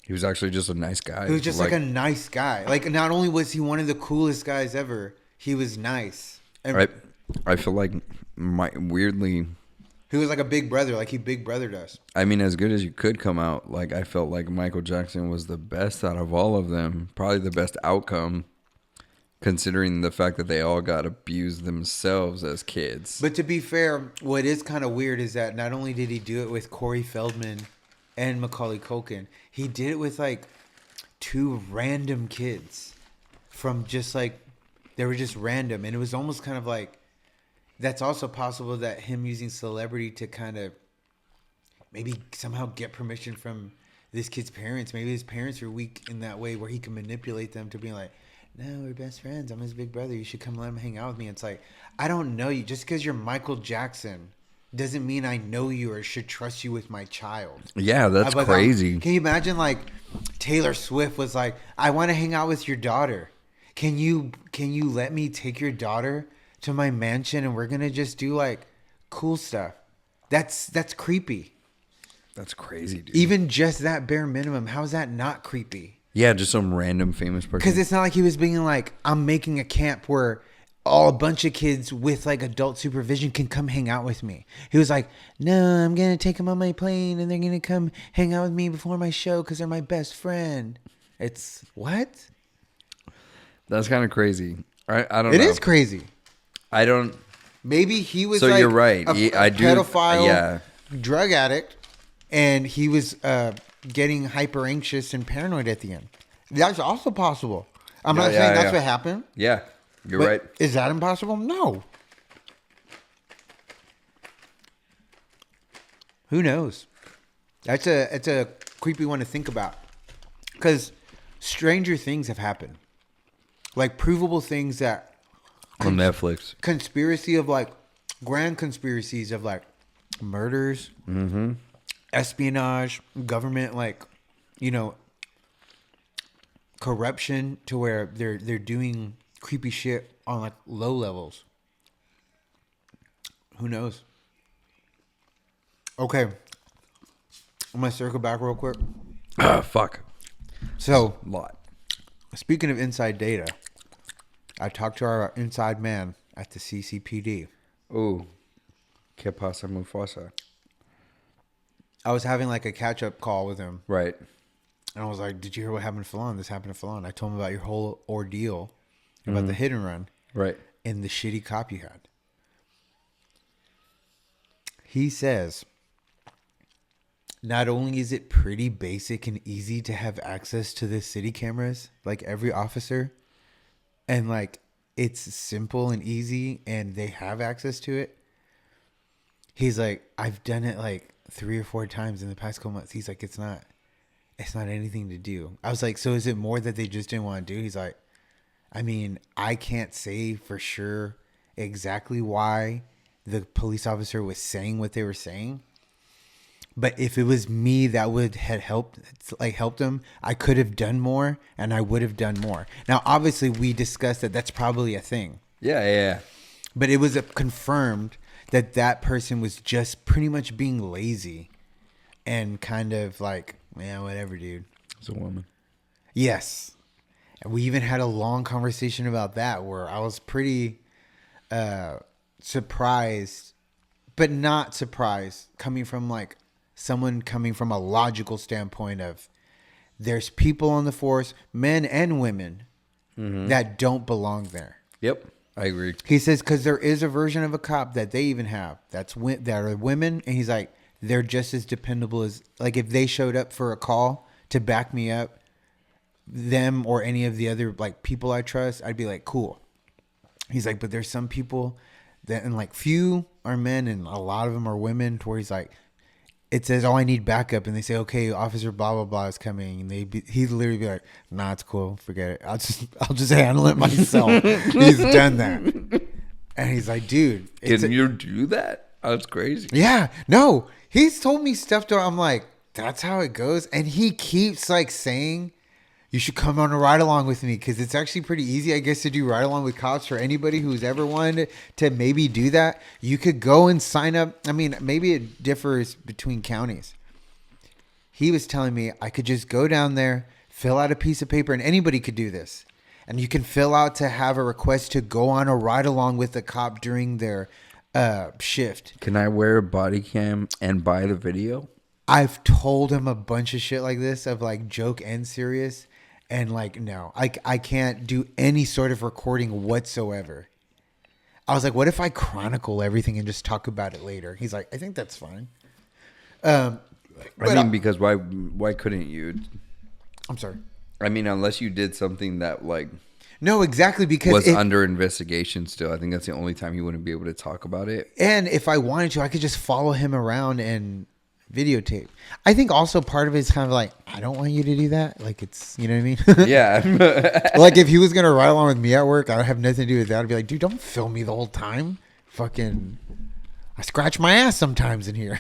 [SPEAKER 2] He was actually just a nice guy.
[SPEAKER 1] He was just like a nice guy. Like, not only was he one of the coolest guys ever, he was nice. And
[SPEAKER 2] I feel like weirdly...
[SPEAKER 1] He was like a big brother. Like, he big brothered us.
[SPEAKER 2] I mean, as good as you could come out, like, I felt like Michael Jackson was the best out of all of them. Probably the best outcome, considering the fact that they all got abused themselves as kids.
[SPEAKER 1] But to be fair, what is kind of weird is that not only did he do it with Corey Feldman and Macaulay Culkin, he did it with, like, two random kids from just, like, they were just random. And it was almost kind of like, that's also possible that him using celebrity to kind of maybe somehow get permission from this kid's parents. Maybe his parents are weak in that way where he can manipulate them to be like, no, we're best friends. I'm his big brother. You should come let him hang out with me. It's like, I don't know you. Just because you're Michael Jackson doesn't mean I know you or should trust you with my child.
[SPEAKER 2] Yeah, that's crazy.
[SPEAKER 1] Can you imagine, like, Taylor Swift was like, I want to hang out with your daughter. Can you let me take your daughter to my mansion and we're going to just do, like, cool stuff? That's creepy.
[SPEAKER 2] That's crazy, dude.
[SPEAKER 1] Even just that bare minimum, how is that not creepy?
[SPEAKER 2] Yeah, just some random famous person.
[SPEAKER 1] Because it's not like he was being like, I'm making a camp where a bunch of kids with like adult supervision can come hang out with me. He was like, no, I'm going to take them on my plane and they're going to come hang out with me before my show because they're my best friend. It's what?
[SPEAKER 2] That's kind of crazy. I don't know.
[SPEAKER 1] It is crazy.
[SPEAKER 2] I don't.
[SPEAKER 1] Maybe he was
[SPEAKER 2] So
[SPEAKER 1] like
[SPEAKER 2] you're right.
[SPEAKER 1] a
[SPEAKER 2] I do.
[SPEAKER 1] pedophile,
[SPEAKER 2] Yeah.
[SPEAKER 1] drug addict, and he was getting hyper anxious and paranoid at the end. That's also possible. I'm not saying that's what happened.
[SPEAKER 2] Yeah. You're
[SPEAKER 1] But
[SPEAKER 2] right.
[SPEAKER 1] is that impossible? No. Who knows? It's a creepy one to think about. Because stranger things have happened. Like provable things that...
[SPEAKER 2] On Netflix.
[SPEAKER 1] Conspiracy of like... Grand conspiracies of like... Murders.
[SPEAKER 2] Mm-hmm.
[SPEAKER 1] Espionage. Government like... You know... Corruption to where they're doing... creepy shit on like low levels. Who knows? Okay. I'm gonna circle back real quick.
[SPEAKER 2] Fuck.
[SPEAKER 1] So,
[SPEAKER 2] Lot.
[SPEAKER 1] speaking of inside data, I talked to our inside man at the CCPD.
[SPEAKER 2] Ooh. Que pasa, Mufasa?
[SPEAKER 1] I was having like a catch-up call with him.
[SPEAKER 2] Right.
[SPEAKER 1] And I was like, did you hear what happened to Falon? This happened to Falon. I told him about your whole ordeal. About the hit and run.
[SPEAKER 2] Right.
[SPEAKER 1] And the shitty cop you had. He says, not only is it pretty basic and easy to have access to the city cameras, like every officer, and like it's simple and easy and they have access to it. He's like, I've done it like 3 or 4 times in the past couple months. He's like, it's not anything to do. I was like, so is it more that they just didn't want to do? He's like, I mean, I can't say for sure exactly why the police officer was saying what they were saying. But if it was me that had helped him, I could have done more and I would have done more. Now, obviously, we discussed that that's probably a thing.
[SPEAKER 2] Yeah.
[SPEAKER 1] But it was confirmed that person was just pretty much being lazy and kind of like, yeah, whatever, dude.
[SPEAKER 2] It's a woman.
[SPEAKER 1] Yes. And we even had a long conversation about that where I was pretty surprised, but not surprised, coming from like someone coming from a logical standpoint of there's people on the force, men and women, that don't belong there.
[SPEAKER 2] Yep. I agree.
[SPEAKER 1] He says, because there is a version of a cop that they even have that are women. And he's like, they're just as dependable as, like, if they showed up for a call to back me up, them or any of the other like people I trust, I'd be like, cool. He's like, but there's some people that, and like few are men and a lot of them are women, to where he's like, it says, oh, I need backup, and they say, okay, officer blah blah blah is coming, and he'd literally be like, nah, it's cool, forget it, I'll just handle it myself. He's done that. And he's like, dude,
[SPEAKER 2] Can you do that? That's crazy.
[SPEAKER 1] Yeah, no, he's told me stuff to where I'm like, that's how it goes. And he keeps like saying, you should come on a ride along with me, because it's actually pretty easy, I guess, to do ride along with cops for anybody who's ever wanted to maybe do that. You could go and sign up. I mean, maybe it differs between counties. He was telling me I could just go down there, fill out a piece of paper, and anybody could do this. And you can fill out to have a request to go on a ride along with the cop during their shift.
[SPEAKER 2] Can I wear a body cam and buy the video?
[SPEAKER 1] I've told him a bunch of shit like this, of like joke and serious. And like, no, I can't do any sort of recording whatsoever. I was like, what if I chronicle everything and just talk about it later? He's like, I think that's fine.
[SPEAKER 2] I mean, because why couldn't you?
[SPEAKER 1] I'm sorry.
[SPEAKER 2] I mean, unless you did something that like
[SPEAKER 1] No, exactly, because
[SPEAKER 2] was under investigation still. I think that's the only time he wouldn't be able to talk about it.
[SPEAKER 1] And if I wanted to, I could just follow him around and videotape. I think also part of it is kind of like, I don't want you to do that. Like, it's, you know what I mean?
[SPEAKER 2] Yeah.
[SPEAKER 1] Like, if he was going to ride along with me at work, I would have nothing to do with that. I'd be like, dude, don't film me the whole time. Fucking, I scratch my ass sometimes in here.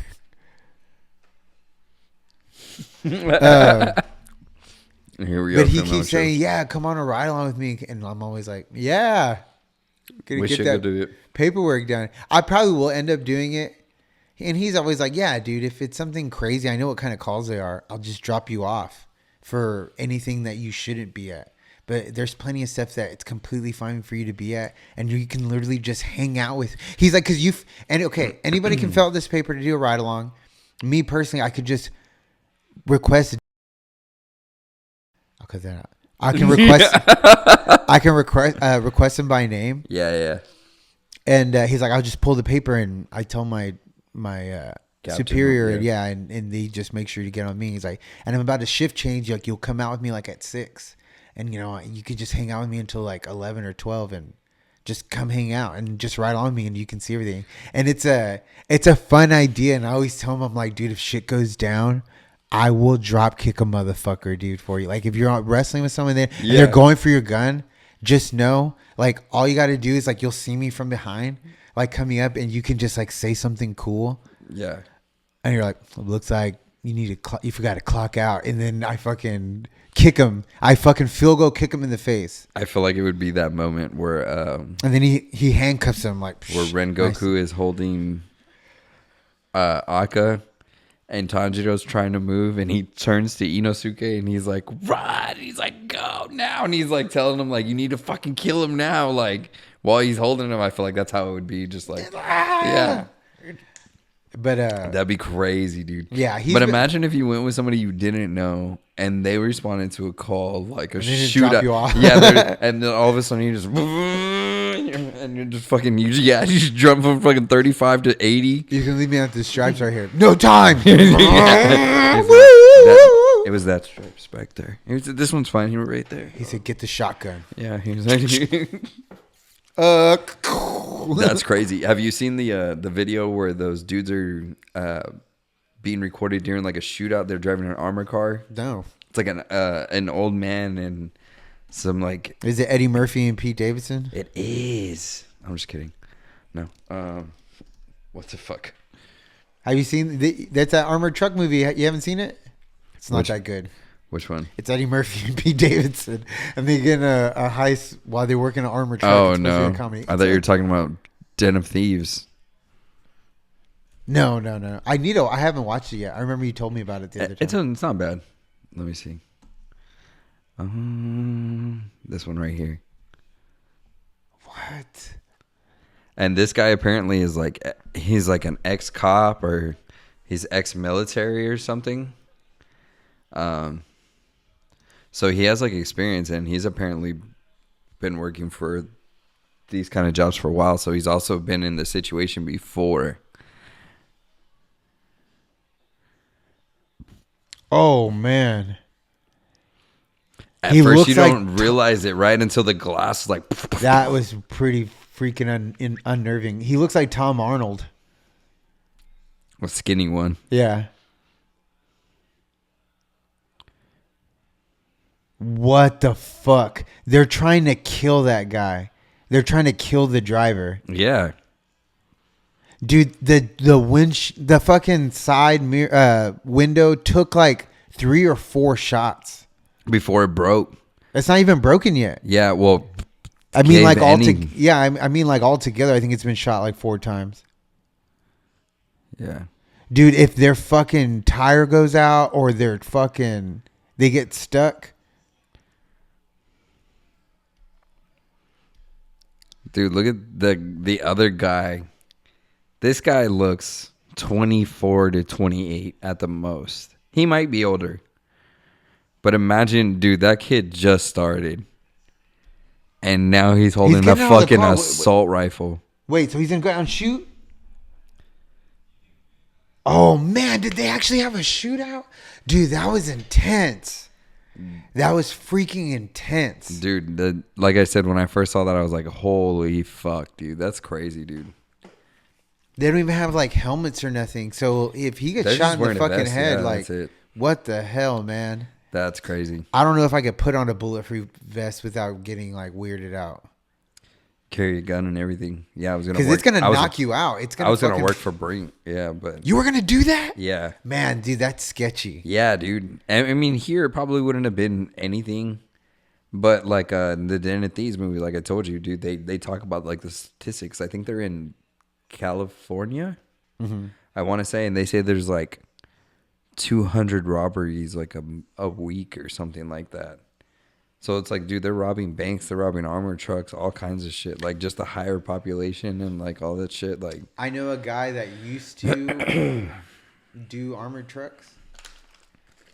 [SPEAKER 2] Here we
[SPEAKER 1] But
[SPEAKER 2] are.
[SPEAKER 1] he keeps saying, yeah, come on a ride along with me. And I'm always like, yeah. Gonna
[SPEAKER 2] Wish
[SPEAKER 1] get
[SPEAKER 2] I
[SPEAKER 1] that
[SPEAKER 2] could do it.
[SPEAKER 1] paperwork done. I probably will end up doing it. And he's always like, yeah, dude, if it's something crazy, I know what kind of calls they are. I'll just drop you off for anything that you shouldn't be at. But there's plenty of stuff that it's completely fine for you to be at. And you can literally just hang out with. He's like, because and okay, anybody can fill out this paper to do a ride along. Me personally, I could just request. I'll cut that out. I can request. I can request him by name.
[SPEAKER 2] Yeah.
[SPEAKER 1] And he's like, I'll just pull the paper, and I tell my superior, and they just make sure to get on me. He's like, and I'm about to shift change. Like, you'll come out with me like at 6, and you could just hang out with me until like 11 or 12, and just come hang out and just ride on me, and you can see everything. And it's a fun idea. And I always tell him, I'm like, dude, if shit goes down, I will drop kick a motherfucker, dude, for you. Like, if you're wrestling with someone and they're going for your gun, just know, like, all you got to do is, like, you'll see me from behind, like, coming up, and you can just, like, say something cool.
[SPEAKER 2] Yeah.
[SPEAKER 1] And you're like, looks like you forgot to clock out. And then I fucking kick him. I fucking field goal kick him in the face.
[SPEAKER 2] I feel like it would be that moment where...
[SPEAKER 1] and then he handcuffs him, like...
[SPEAKER 2] Where Rengoku is holding Akka, and Tanjiro's trying to move, and he turns to Inosuke, and he's like, run! He's like, go now! And he's like telling him, like, you need to fucking kill him now. Like, while he's holding him, I feel like that's how it would be. Just like, yeah.
[SPEAKER 1] But
[SPEAKER 2] that'd be crazy, dude.
[SPEAKER 1] Yeah.
[SPEAKER 2] But imagine if you went with somebody you didn't know, and they responded to a call, like a shootout. Yeah, and then all of a sudden you just... And you're just fucking, you just jump from fucking 35 to 80.
[SPEAKER 1] You can leave me at the stripes right here. No time.
[SPEAKER 2] It was that stripes back there. This one's fine. He was right there.
[SPEAKER 1] He said, get the shotgun.
[SPEAKER 2] Yeah, he was like, that's crazy. Have you seen the video where those dudes are being recorded during like a shootout? They're driving an armored car.
[SPEAKER 1] No. It's
[SPEAKER 2] like an old man and some like...
[SPEAKER 1] Is it Eddie Murphy and Pete Davidson?
[SPEAKER 2] It is. I'm just kidding. No. What the fuck?
[SPEAKER 1] Have you seen... That's that armored truck movie. You haven't seen it? It's not that good.
[SPEAKER 2] Which one?
[SPEAKER 1] It's Eddie Murphy and Pete Davidson. And they get in a heist while they work in an armored truck.
[SPEAKER 2] Oh, no. I thought you were talking about Den of Thieves.
[SPEAKER 1] No. I haven't watched it yet. I remember you told me about it the other time.
[SPEAKER 2] It's not bad. Let me see. This one right here.
[SPEAKER 1] What?
[SPEAKER 2] And this guy apparently is like, he's like an ex-cop or he's ex-military or something. So he has like experience, and he's apparently been working for these kind of jobs for a while. So he's also been in the situation before.
[SPEAKER 1] Oh, man.
[SPEAKER 2] At first, you don't realize it right until the glass is like...
[SPEAKER 1] That was pretty freaking unnerving. He looks like Tom Arnold.
[SPEAKER 2] A skinny one.
[SPEAKER 1] Yeah. What the fuck? They're trying to kill that guy. They're trying to kill the driver.
[SPEAKER 2] Yeah.
[SPEAKER 1] Dude, the fucking side mirror window took like 3 or 4 shots
[SPEAKER 2] before it broke.
[SPEAKER 1] It's not even broken yet.
[SPEAKER 2] Yeah, well,
[SPEAKER 1] I mean, like I mean, like all together, I think it's been shot like 4 times.
[SPEAKER 2] Yeah,
[SPEAKER 1] dude, if their fucking tire goes out or they get stuck.
[SPEAKER 2] Dude, look at the other guy. This guy looks 24 to 28 at the most. He might be older. But imagine, dude, that kid just started. And now he's holding a fucking assault rifle.
[SPEAKER 1] Wait, so he's going to go out and shoot? Oh, man, did they actually have a shootout? Dude, that was intense. That was freaking intense.
[SPEAKER 2] Dude, like I said, when I first saw that, I was like, holy fuck, dude. That's crazy, dude.
[SPEAKER 1] They don't even have like helmets or nothing. So if he gets shot in the fucking head, like, what the hell, man?
[SPEAKER 2] That's crazy.
[SPEAKER 1] I don't know if I could put on a bulletproof vest without getting like weirded out.
[SPEAKER 2] Carry a gun and everything. Yeah, I was gonna.
[SPEAKER 1] Because it's gonna knock you out.
[SPEAKER 2] I was gonna work for Brink. Yeah, but
[SPEAKER 1] you were gonna do that?
[SPEAKER 2] Yeah,
[SPEAKER 1] man, dude, that's sketchy.
[SPEAKER 2] Yeah, dude. I mean, here it probably wouldn't have been anything, but like the Den of Thieves movie, like I told you, dude, they talk about like the statistics. I think they're in California.
[SPEAKER 1] Mm-hmm.
[SPEAKER 2] I want to say, and they say there's like 200 robberies like a week or something like that. So it's like, dude, they're robbing banks, they're robbing armored trucks, all kinds of shit. Like just a higher population and like all that shit. Like
[SPEAKER 1] I know a guy that used to do armored trucks.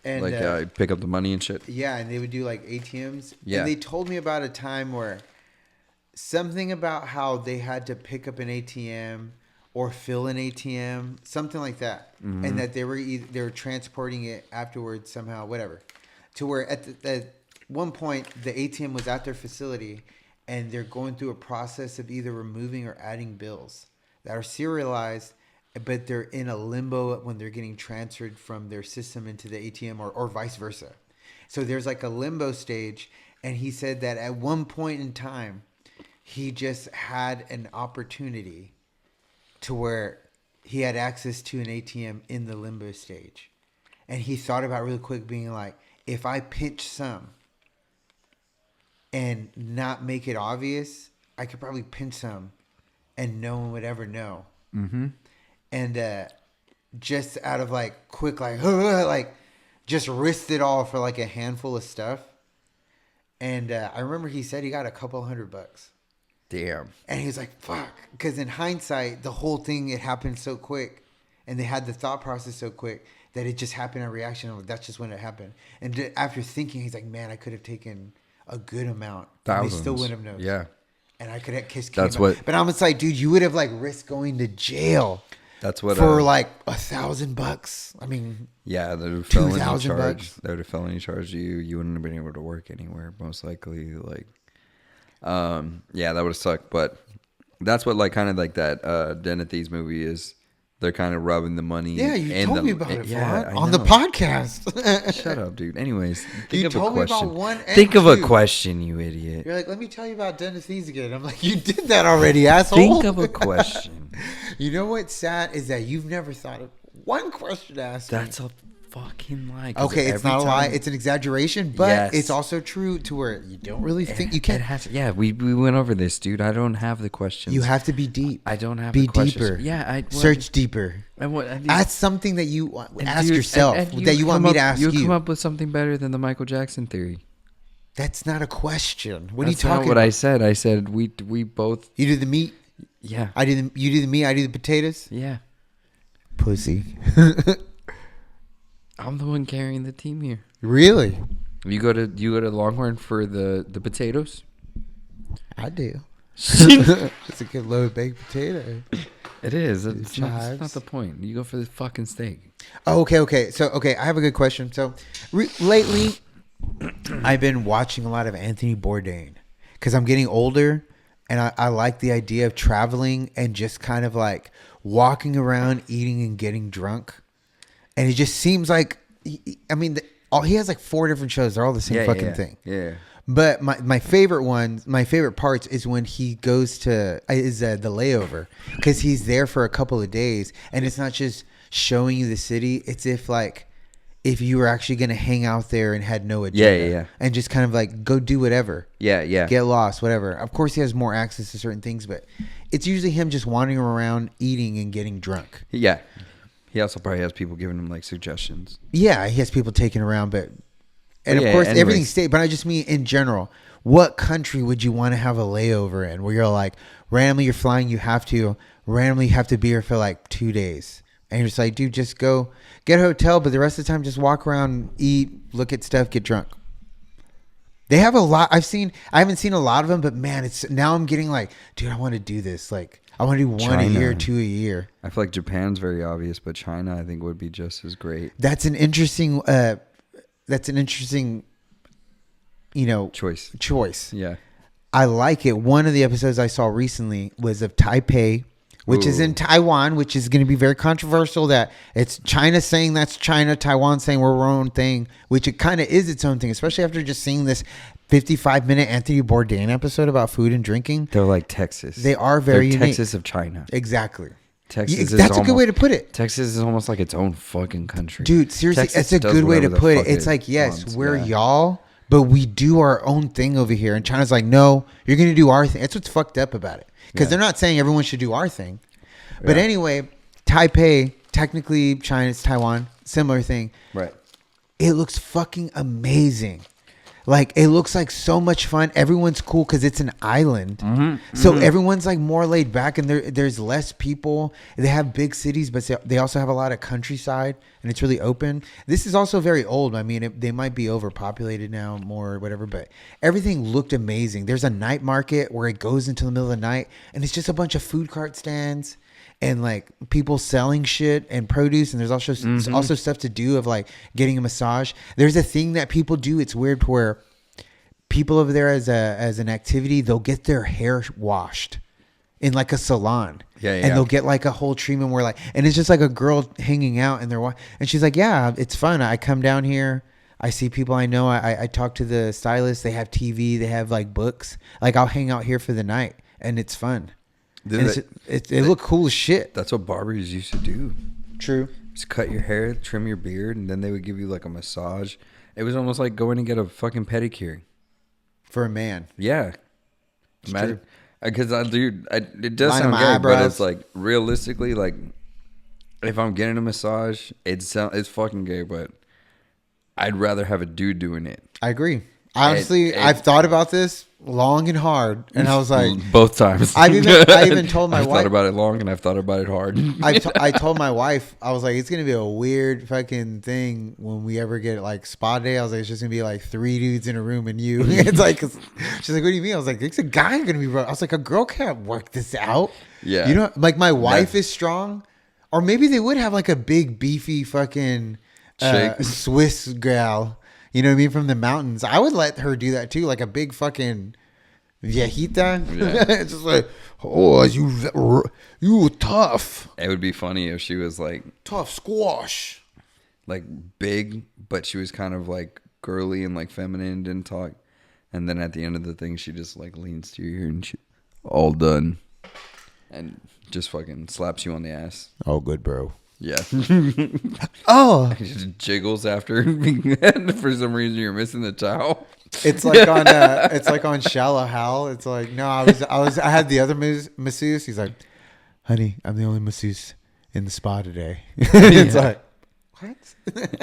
[SPEAKER 1] And
[SPEAKER 2] like pick up the money and shit.
[SPEAKER 1] yeah, and they would do like ATMs.
[SPEAKER 2] Yeah.
[SPEAKER 1] And they told me about a time where something about how they had to pick up an ATM or fill an ATM, something like that, and that they were transporting it afterwards somehow, whatever, to where at one point the ATM was at their facility, and they're going through a process of either removing or adding bills that are serialized, but they're in a limbo when they're getting transferred from their system into the ATM or vice versa. So there's like a limbo stage, and he said that at one point in time, he just had an opportunity to where he had access to an ATM in the limbo stage. And he thought about really quick being like, if I pinch some and not make it obvious, I could probably pinch some and no one would ever know.
[SPEAKER 2] Mm-hmm.
[SPEAKER 1] And just out of like quick, like just risked it all for like a handful of stuff. And I remember he said he got a couple $100.
[SPEAKER 2] Damn.
[SPEAKER 1] And he was like, fuck. Because in hindsight, the whole thing, it happened so quick. And they had the thought process so quick that it just happened in reaction. Like, that's just when it happened. And after thinking, he's like, man, I could have taken a good amount.
[SPEAKER 2] Thousands.
[SPEAKER 1] And they still wouldn't have known.
[SPEAKER 2] Yeah.
[SPEAKER 1] And I could have kissed
[SPEAKER 2] That's
[SPEAKER 1] Kima.
[SPEAKER 2] what-
[SPEAKER 1] But I'm just like, dude, you would have like risked going to jail.
[SPEAKER 2] That's what
[SPEAKER 1] For like $1,000. I mean,
[SPEAKER 2] yeah, they would felony
[SPEAKER 1] $2,000
[SPEAKER 2] charge. They would have felony charged you. You wouldn't have been able to work anywhere, most likely. Like, yeah, that would have sucked. But that's what like kind of like that Den of Thieves movie is. They're kind of rubbing the money.
[SPEAKER 1] yeah, you told me about it,
[SPEAKER 2] yeah,
[SPEAKER 1] on the podcast.
[SPEAKER 2] Shut up, dude. Anyways, think
[SPEAKER 1] You
[SPEAKER 2] of
[SPEAKER 1] told
[SPEAKER 2] a
[SPEAKER 1] me about
[SPEAKER 2] question.
[SPEAKER 1] one and
[SPEAKER 2] Think of a
[SPEAKER 1] two.
[SPEAKER 2] question, you idiot.
[SPEAKER 1] You're like, let me tell you about Den of Thieves again. I'm like, you did that already, asshole.
[SPEAKER 2] Think of a question.
[SPEAKER 1] You know what's sad is that you've never thought of one question to ask me.
[SPEAKER 2] That's a fucking lie. 'cause
[SPEAKER 1] Okay, it's
[SPEAKER 2] every
[SPEAKER 1] not a lie.
[SPEAKER 2] time-
[SPEAKER 1] It's an exaggeration, but
[SPEAKER 2] Yes.
[SPEAKER 1] it's also true to where you don't really think you
[SPEAKER 2] It
[SPEAKER 1] can.
[SPEAKER 2] has, yeah, we went over this, dude. I don't have the questions.
[SPEAKER 1] You have to be deep.
[SPEAKER 2] I don't have
[SPEAKER 1] be
[SPEAKER 2] the questions.
[SPEAKER 1] deeper.
[SPEAKER 2] Yeah, I
[SPEAKER 1] search deeper.
[SPEAKER 2] And
[SPEAKER 1] Ask something that you want.
[SPEAKER 2] and
[SPEAKER 1] Ask
[SPEAKER 2] dude,
[SPEAKER 1] yourself
[SPEAKER 2] and
[SPEAKER 1] that you want me to ask
[SPEAKER 2] you.
[SPEAKER 1] you.
[SPEAKER 2] Come up with something better than the Michael Jackson theory.
[SPEAKER 1] That's not a question. What
[SPEAKER 2] That's
[SPEAKER 1] are you talking
[SPEAKER 2] not what
[SPEAKER 1] about?
[SPEAKER 2] I said. I said we both.
[SPEAKER 1] You do the meat.
[SPEAKER 2] Yeah.
[SPEAKER 1] You do the meat. I do the potatoes.
[SPEAKER 2] Yeah.
[SPEAKER 1] Pussy.
[SPEAKER 2] I'm the one carrying the team here.
[SPEAKER 1] Really?
[SPEAKER 2] You go to Longhorn for the potatoes.
[SPEAKER 1] I do. It's a good low baked potato.
[SPEAKER 2] It is. It's not
[SPEAKER 1] chives.
[SPEAKER 2] the point. You go for the fucking steak.
[SPEAKER 1] Oh, okay. So, I have a good question. So, lately, I've been watching a lot of Anthony Bourdain because I'm getting older, and I like the idea of traveling and just kind of like walking around, eating and getting drunk. And it just seems like, he has like 4 different shows. They're all the same fucking thing.
[SPEAKER 2] Yeah.
[SPEAKER 1] But my favorite parts is when he goes to the layover, because he's there for a couple of days, and it's not just showing you the city. It's if you were actually going to hang out there and had no agenda,
[SPEAKER 2] Yeah.
[SPEAKER 1] and just kind of like go do whatever,
[SPEAKER 2] Yeah.
[SPEAKER 1] get lost, whatever. Of course, he has more access to certain things, but it's usually him just wandering around, eating and getting drunk.
[SPEAKER 2] Yeah. He also probably has people giving him like suggestions.
[SPEAKER 1] Yeah, he has people taking around, but of
[SPEAKER 2] Yeah,
[SPEAKER 1] course
[SPEAKER 2] anyways.
[SPEAKER 1] everything stays. But I just mean in general, what country would you want to have a layover in, where you're like randomly you're flying, you have to be here for like 2 days, and you're just like, dude, just go get a hotel, but the rest of the time just walk around, eat, look at stuff, get drunk. They have a lot. I haven't seen a lot of them, but man, now I'm getting like, dude, I want to do this. Like, I want to do one a year, 2 a year.
[SPEAKER 2] I feel like Japan's very obvious, but China I think would be just as great.
[SPEAKER 1] That's an interesting. Choice.
[SPEAKER 2] Yeah.
[SPEAKER 1] I like it. One of the episodes I saw recently was of Taipei, which is in Taiwan, which is going to be very controversial. That it's China saying that's China, Taiwan saying we're our own thing, which it kind of is its own thing, especially after just seeing this 55-minute Anthony Bourdain episode about food and drinking.
[SPEAKER 2] They're like Texas.
[SPEAKER 1] They are very
[SPEAKER 2] They're
[SPEAKER 1] unique.
[SPEAKER 2] Texas of China.
[SPEAKER 1] Exactly.
[SPEAKER 2] Texas is
[SPEAKER 1] That's a good way to put it.
[SPEAKER 2] Texas is almost like its own fucking country.
[SPEAKER 1] Dude, seriously,
[SPEAKER 2] Texas
[SPEAKER 1] that's a
[SPEAKER 2] does
[SPEAKER 1] good way to
[SPEAKER 2] whatever the
[SPEAKER 1] put it.
[SPEAKER 2] fuck
[SPEAKER 1] It's like, yes,
[SPEAKER 2] wants.
[SPEAKER 1] we're
[SPEAKER 2] Yeah.
[SPEAKER 1] y'all, but we do our own thing over here. And China's like, no, you're going to do our thing. That's what's fucked up about it. Because they're not saying everyone should do our thing. But anyway, Taipei technically China, it's Taiwan, similar thing.
[SPEAKER 2] Right.
[SPEAKER 1] It looks fucking amazing. Like, it looks like so much fun. Everyone's cool because it's an island. So everyone's like more laid back, and there's less people. They have big cities, but they also have a lot of countryside, and it's really open. This is also very old. I mean, they might be overpopulated now more or whatever, but everything looked amazing. There's a night market where it goes into the middle of the night, and it's just a bunch of food cart stands and like people selling shit and produce, and there's also stuff to do of like getting a massage. There's a thing that people do. It's weird where people over there as an activity, they'll get their hair washed in like a salon. And they'll get like a whole treatment where like, and it's just like a girl hanging out and and she's like, yeah, it's fun. I come down here. I see people I know. I talk to the stylist. They have TV. They have like books. Like, I'll hang out here for the night, and it's fun. It look cool as shit.
[SPEAKER 2] That's what barbers used to do.
[SPEAKER 1] True.
[SPEAKER 2] Just cut your hair, trim your beard, and then they would give you like a massage. It was almost like going to get a fucking pedicure.
[SPEAKER 1] For a man.
[SPEAKER 2] Yeah. Imagine. Because it does
[SPEAKER 1] Line
[SPEAKER 2] sound
[SPEAKER 1] my
[SPEAKER 2] gay,
[SPEAKER 1] eyebrows.
[SPEAKER 2] but it's like, realistically, like, if I'm getting a massage, it's fucking gay, but I'd rather have a dude doing it.
[SPEAKER 1] I agree. Honestly, I've thought about this long and hard, and I was like,
[SPEAKER 2] both times.
[SPEAKER 1] I even told my
[SPEAKER 2] I've
[SPEAKER 1] wife.
[SPEAKER 2] thought about it long, and I've thought about it hard.
[SPEAKER 1] I told my wife, I was like, it's gonna be a weird fucking thing when we ever get like spa day. I was like, it's just gonna be like 3 dudes in a room and you. It's like, she's like, what do you mean? I was like, it's a guy gonna be. I was like, a girl can't work this out.
[SPEAKER 2] Yeah,
[SPEAKER 1] you know, like my wife is strong, or maybe they would have like a big beefy fucking Swiss gal. You know what I mean? From the mountains. I would let her do that too. Like a big fucking viejita. Yeah. Just like, oh, you tough.
[SPEAKER 2] It would be funny if she was like
[SPEAKER 1] tough squash.
[SPEAKER 2] Like big, but she was kind of like girly and like feminine, didn't talk. And then at the end of the thing, she just like leans to your ear and she, all done. And just fucking slaps you on the ass.
[SPEAKER 1] Oh, good, bro.
[SPEAKER 2] Yeah.
[SPEAKER 1] Oh.
[SPEAKER 2] It just jiggles after. For some reason, you're missing the towel.
[SPEAKER 1] It's like on Shallow Hal. It's like, no, I had the other masseuse. He's like, honey, I'm the only masseuse in the spa today. It's like, what?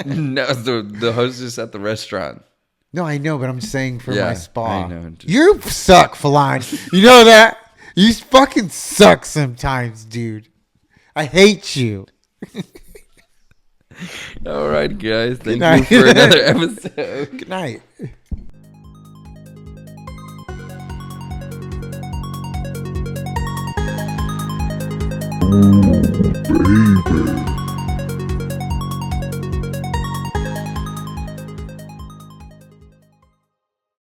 [SPEAKER 2] No, the hostess at the restaurant.
[SPEAKER 1] No, I know, but I'm saying for my spa.
[SPEAKER 2] I know.
[SPEAKER 1] You suck, Feline. You know that? You fucking suck sometimes, dude. I hate you.
[SPEAKER 2] All right, guys. Thank you for another episode.
[SPEAKER 1] Good night.
[SPEAKER 3] Ooh, baby.